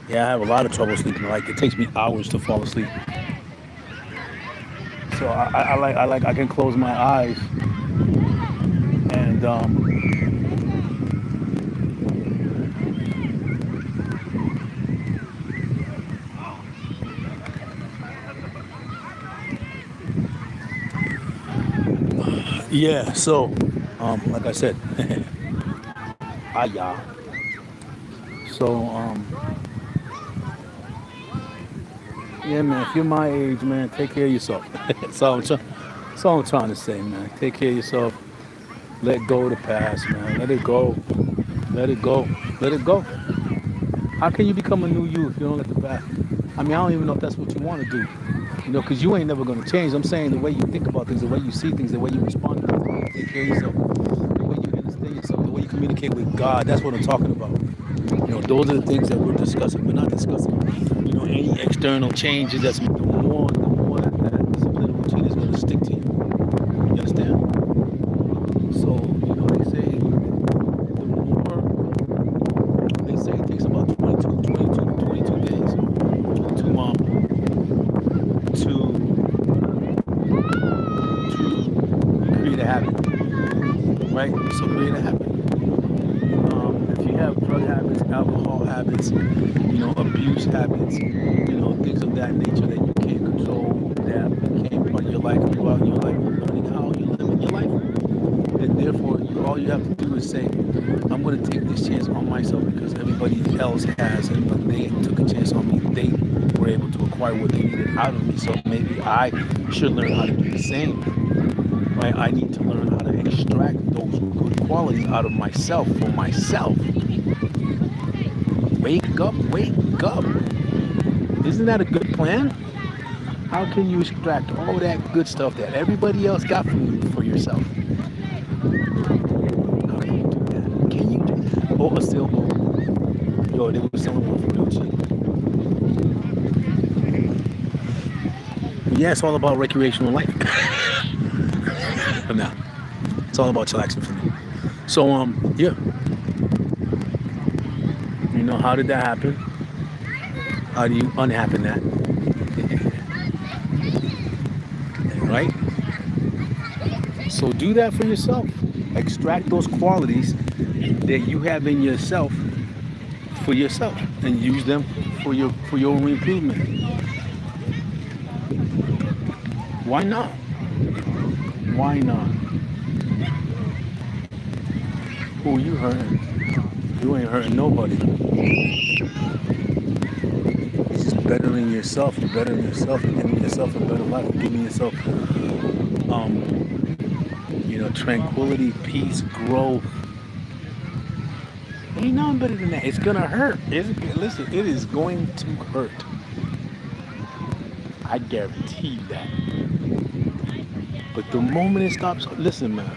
yeah, I have a lot of trouble sleeping. Like it takes me hours to fall asleep. So I can close my eyes and yeah. So like I said, yeah. So yeah, man. If you're my age, man, take care of yourself. That's all I'm trying to say, man. Take care of yourself. Let go of the past, man. Let it go. Let it go. Let it go. How can you become a new you if you don't let the past? I mean, I don't even know if that's what you want to do. You know, because you ain't never going to change. I'm saying the way you think about things, the way you see things, the way you respond to things, take care of yourself, the way you understand yourself, the way you communicate with God. That's what I'm talking about. You know, those are the things that we're discussing. We're not discussing, you know, any external changes. That's the more that discipline and routine is going to stick to you. You understand? So, you know, they say it takes about 22 days, 22 months to create a habit, right? So create a habit. If you have drug habits, alcohol habits, you know, abuse habits, you know, things of that nature that you can't control, that became part of your life throughout your life, learning how you live in your life. And therefore, all you have to do is say, I'm going to take this chance on myself because everybody else has, and when they took a chance on me, they were able to acquire what they needed out of me. So maybe I should learn how to do the same. Right? I need to learn how to extract those good qualities out of myself for myself. Wake up, wake up. Isn't that a good plan? How can you extract all that good stuff that everybody else got from you for yourself? How can you do that? Can you do that? Oh, a sailboat. Yo, they were selling one for real cheap. Yeah, it's all about recreational life. But now, it's all about chillaxing for me. So, yeah. You know, how did that happen? How do you unhappen that? Right? So do that for yourself. Extract those qualities that you have in yourself for yourself and use them for your own improvement. Why not? Why not? Who you hurting? You ain't hurting nobody. It's just bettering yourself and bettering yourself and giving yourself a better life, giving yourself tranquility, peace, growth. Ain't nothing better than that. It's gonna hurt. Listen, it is going to hurt. I guarantee that. But the moment it stops, listen, man.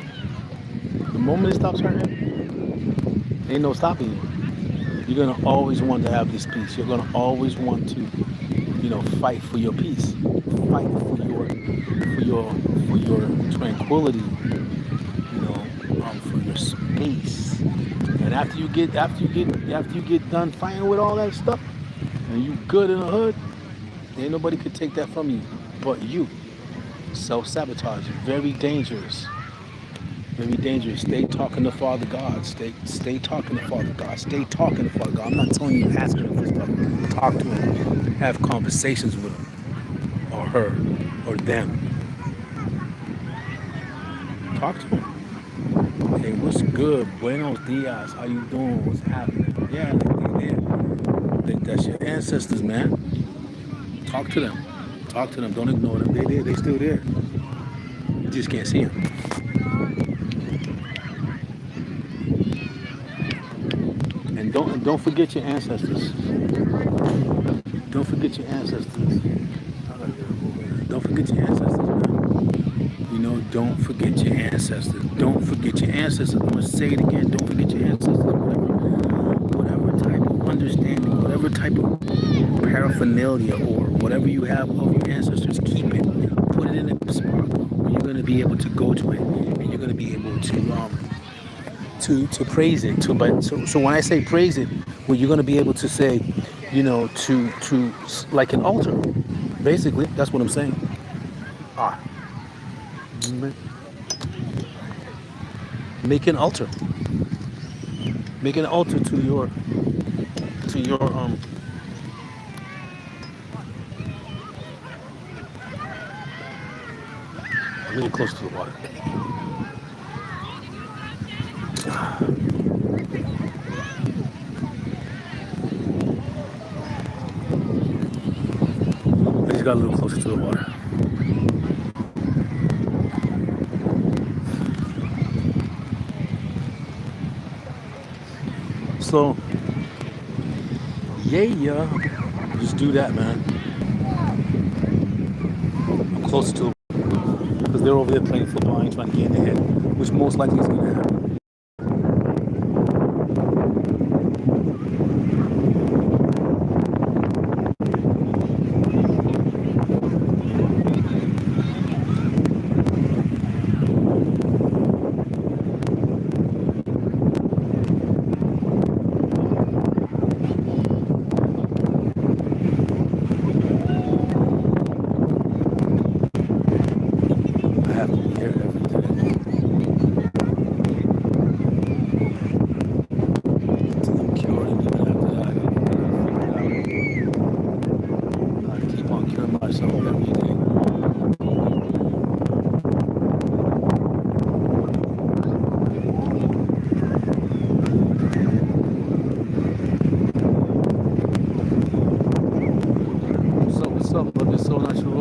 The moment it stops hurting, ain't no stopping you. You're gonna always want to have this peace. You're gonna always want to, fight for your peace, fight for your tranquility, for your space. And after you get done fighting with all that stuff, and you good in the hood, ain't nobody could take that from you, but you. Self-sabotage, very dangerous. Very dangerous. Stay talking to Father God. Stay talking to Father God. Stay talking to Father God. I'm not telling you ask him for stuff. Talk to him. Have conversations with him. Or her. Or them. Talk to him. Hey, what's good? Buenos dias. How you doing? What's happening? Yeah, that's your ancestors, man. Talk to them. Talk to them. Don't ignore them. They're there. They're still there. You just can't see them. And don't forget your ancestors. Don't forget your ancestors. Don't forget your ancestors, man. Don't forget your ancestors. Don't forget your ancestors. I'm gonna say it again. Don't forget your ancestors. Whatever type of understanding, whatever type of paraphernalia or whatever you have of your ancestors, keep it. Put it in a spot where you're gonna be able to go to it, and you're gonna be able to praise it. So when I say praise it, well, you're gonna be able to say, to like an altar. Basically, that's what I'm saying. Make an altar. Make an altar to your really close to the water. I just got a little closer to the water. So, yeah, just do that, man. I'm close to, because they're over there playing football. I ain't trying to get in their head, which most likely is going to happen.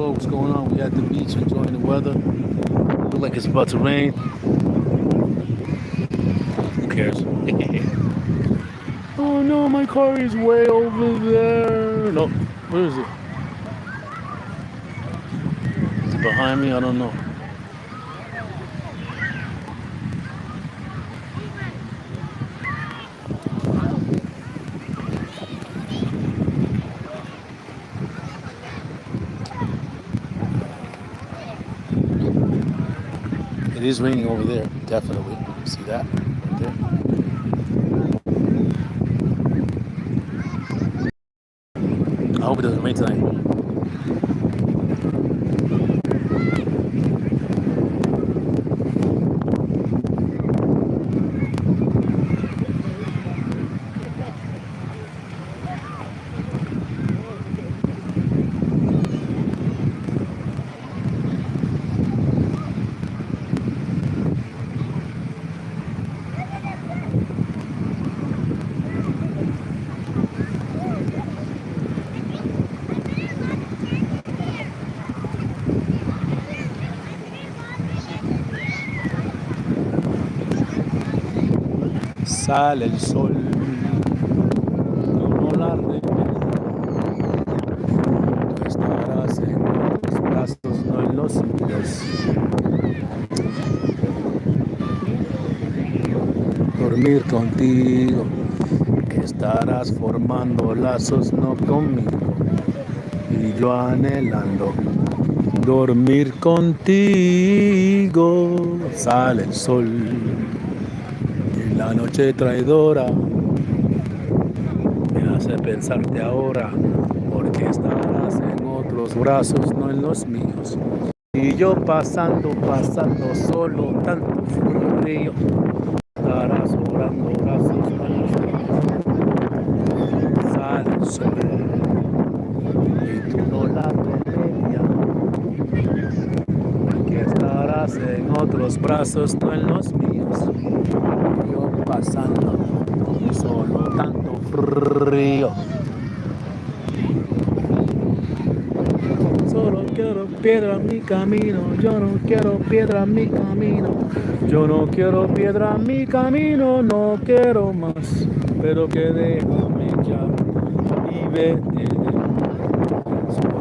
What's going on? We at the beach enjoying the weather. Look like it's about to rain. Who cares? Oh no, my car is way over there. don't know. Where is it? Is it behind me? I don't know. It is raining over there, definitely. See that? Right there. I hope it doesn't rain tonight. Sale el sol, no la remedio. Tú estarás en los brazos, no en los míos. Dormir contigo, que estarás formando lazos, no conmigo. Y yo anhelando dormir contigo. Sale el sol. La noche traidora me hace pensarte ahora, porque estarás en otros brazos, no en los míos. Y yo pasando solo, tanto frío, estarás orando brazos, no en los míos. Sale el sol y tú no la media, porque estarás en otros brazos, no en los míos. Yo pasando solo, tanto frío. Solo quiero piedra en mi camino, yo no quiero piedra en mi camino. Yo no quiero piedra en mi camino, no quiero más. Pero que déjame ya y vete.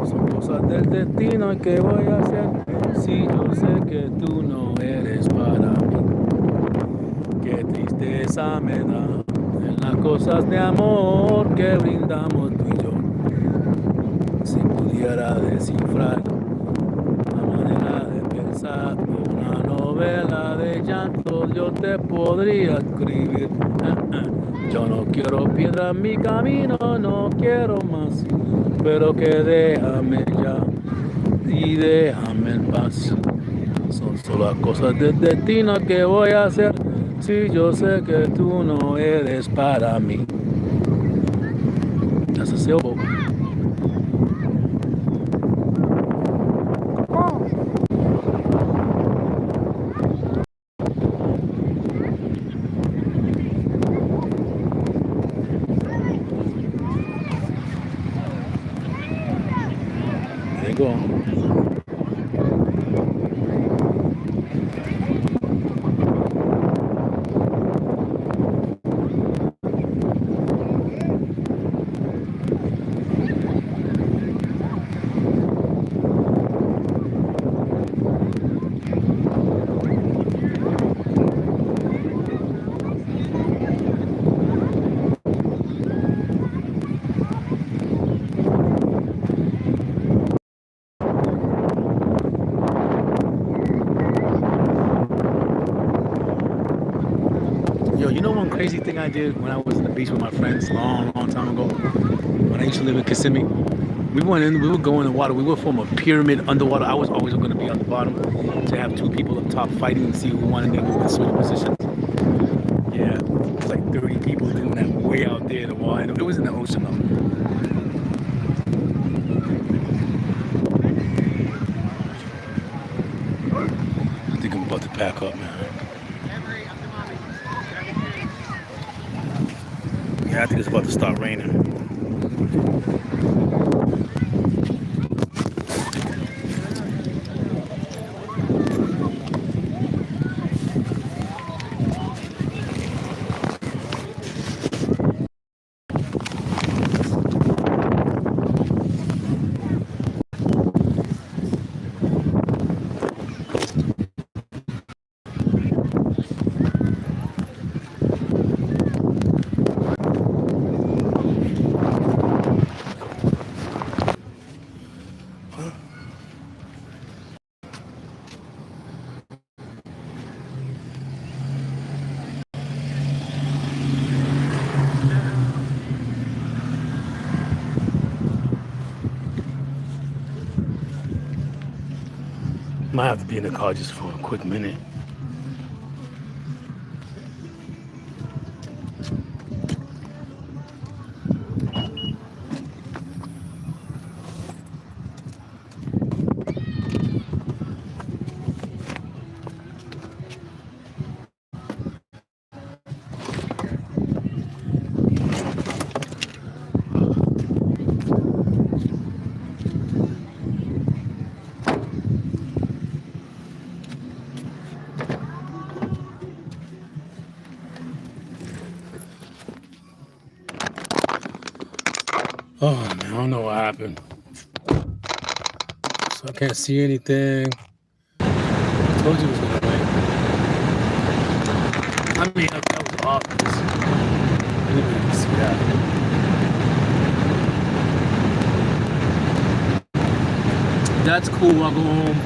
Son cosas del destino que voy a hacer si yo sé que tú no eres para mí. Qué tristeza me da en las cosas de amor que brindamos tú y yo. Si pudiera descifrar la manera de pensar una novela de llanto, yo te podría escribir. Yo no quiero piedra en mi camino, no quiero más, pero que déjame ya y déjame en paz. Son solo las cosas del destino que voy a hacer si yo sé que tú no eres para mí. That's a sailboat. There you go. Yo, you know one crazy thing I did when I was at the beach with my friends long time ago? When I used to live in Kissimmee, we would go in the water. We would form a pyramid underwater. I was always going to be on the bottom to have two people up top fighting and see who won, and then we would switch positions. Yeah, it was like 30 people doing that way out there in the water. It was in the ocean though. I think I'm about to pack up, man. Yeah, I think it's about to start raining. Might have to be in the car just for a quick minute. Oh man, I don't know what happened. So I can't see anything. I told you it was gonna rain. I mean, that was obvious. Anybody can see that. That's cool. I'll go home.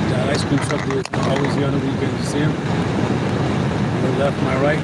That ice cream truck is always here on the weekends. You see him? My left, my right.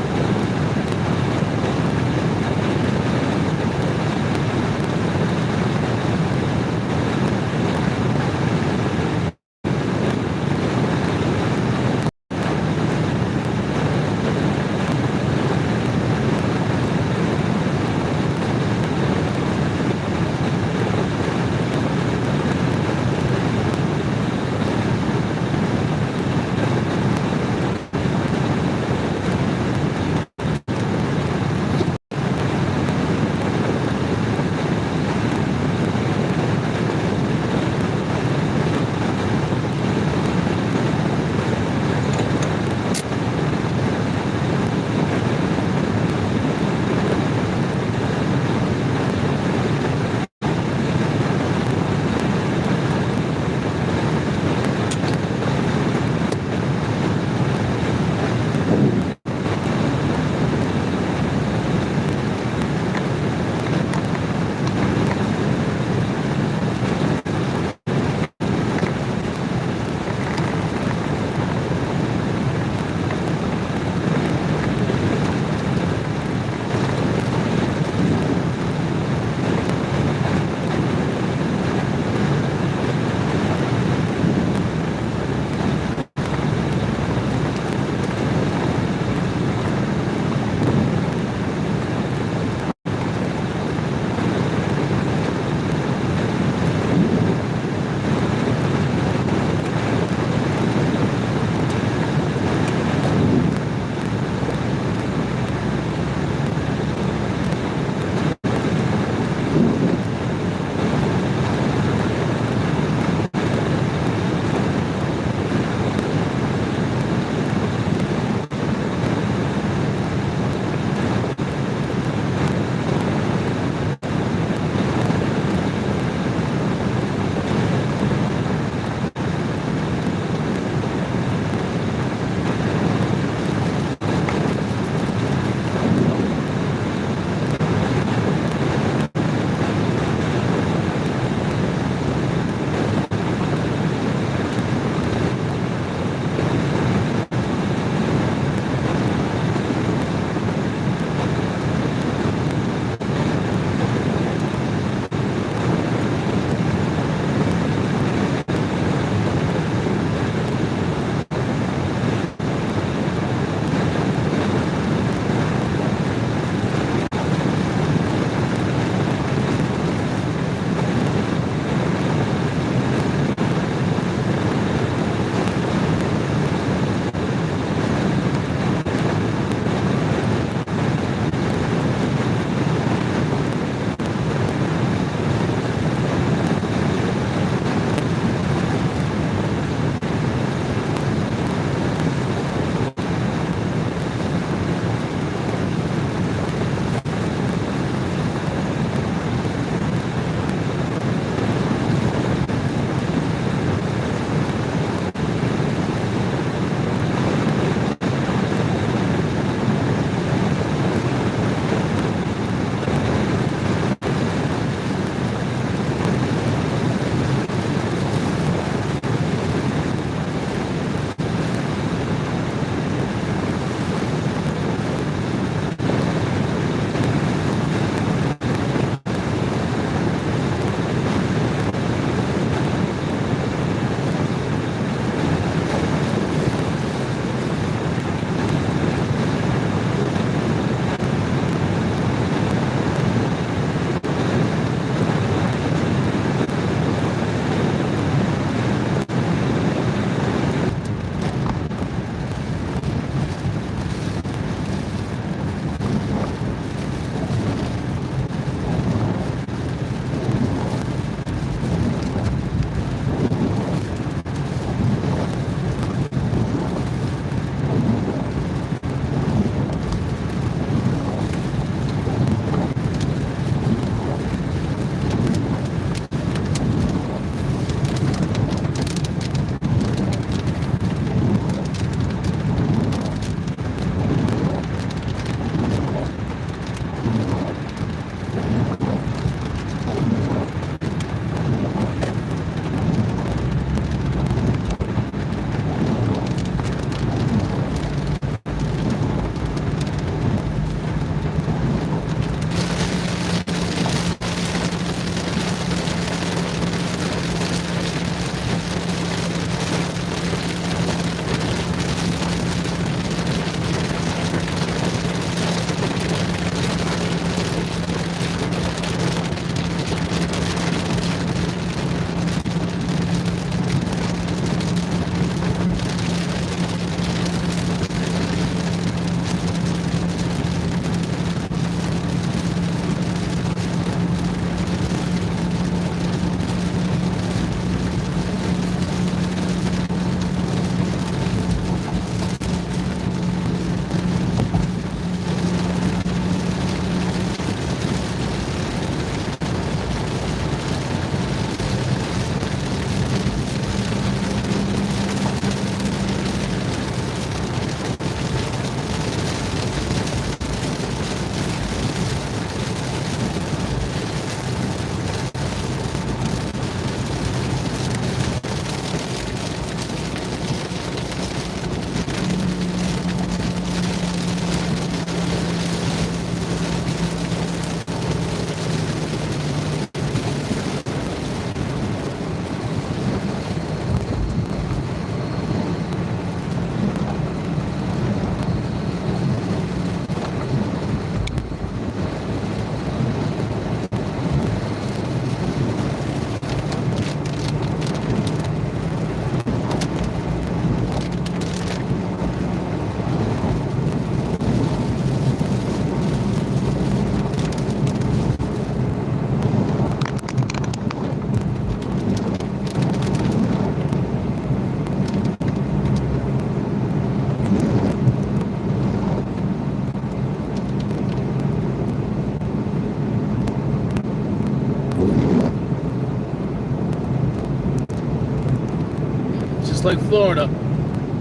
just like Florida.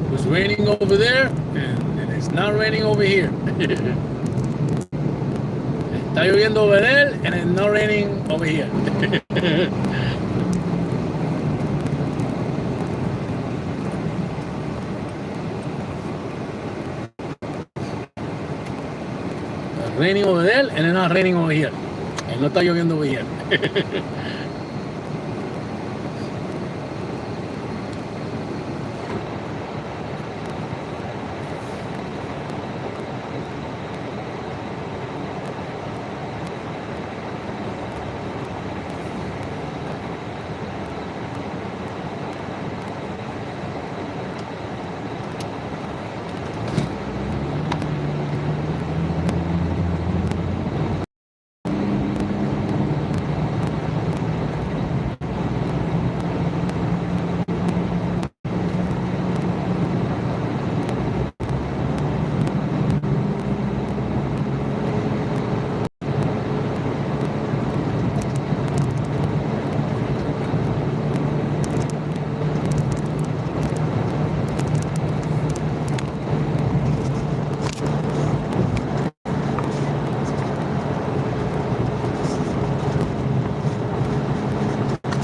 It was raining over there, and it's not raining over here. Está lloviendo over there, and it's not raining over here. It's raining over there, and it's not raining over here. And no está lloviendo over here.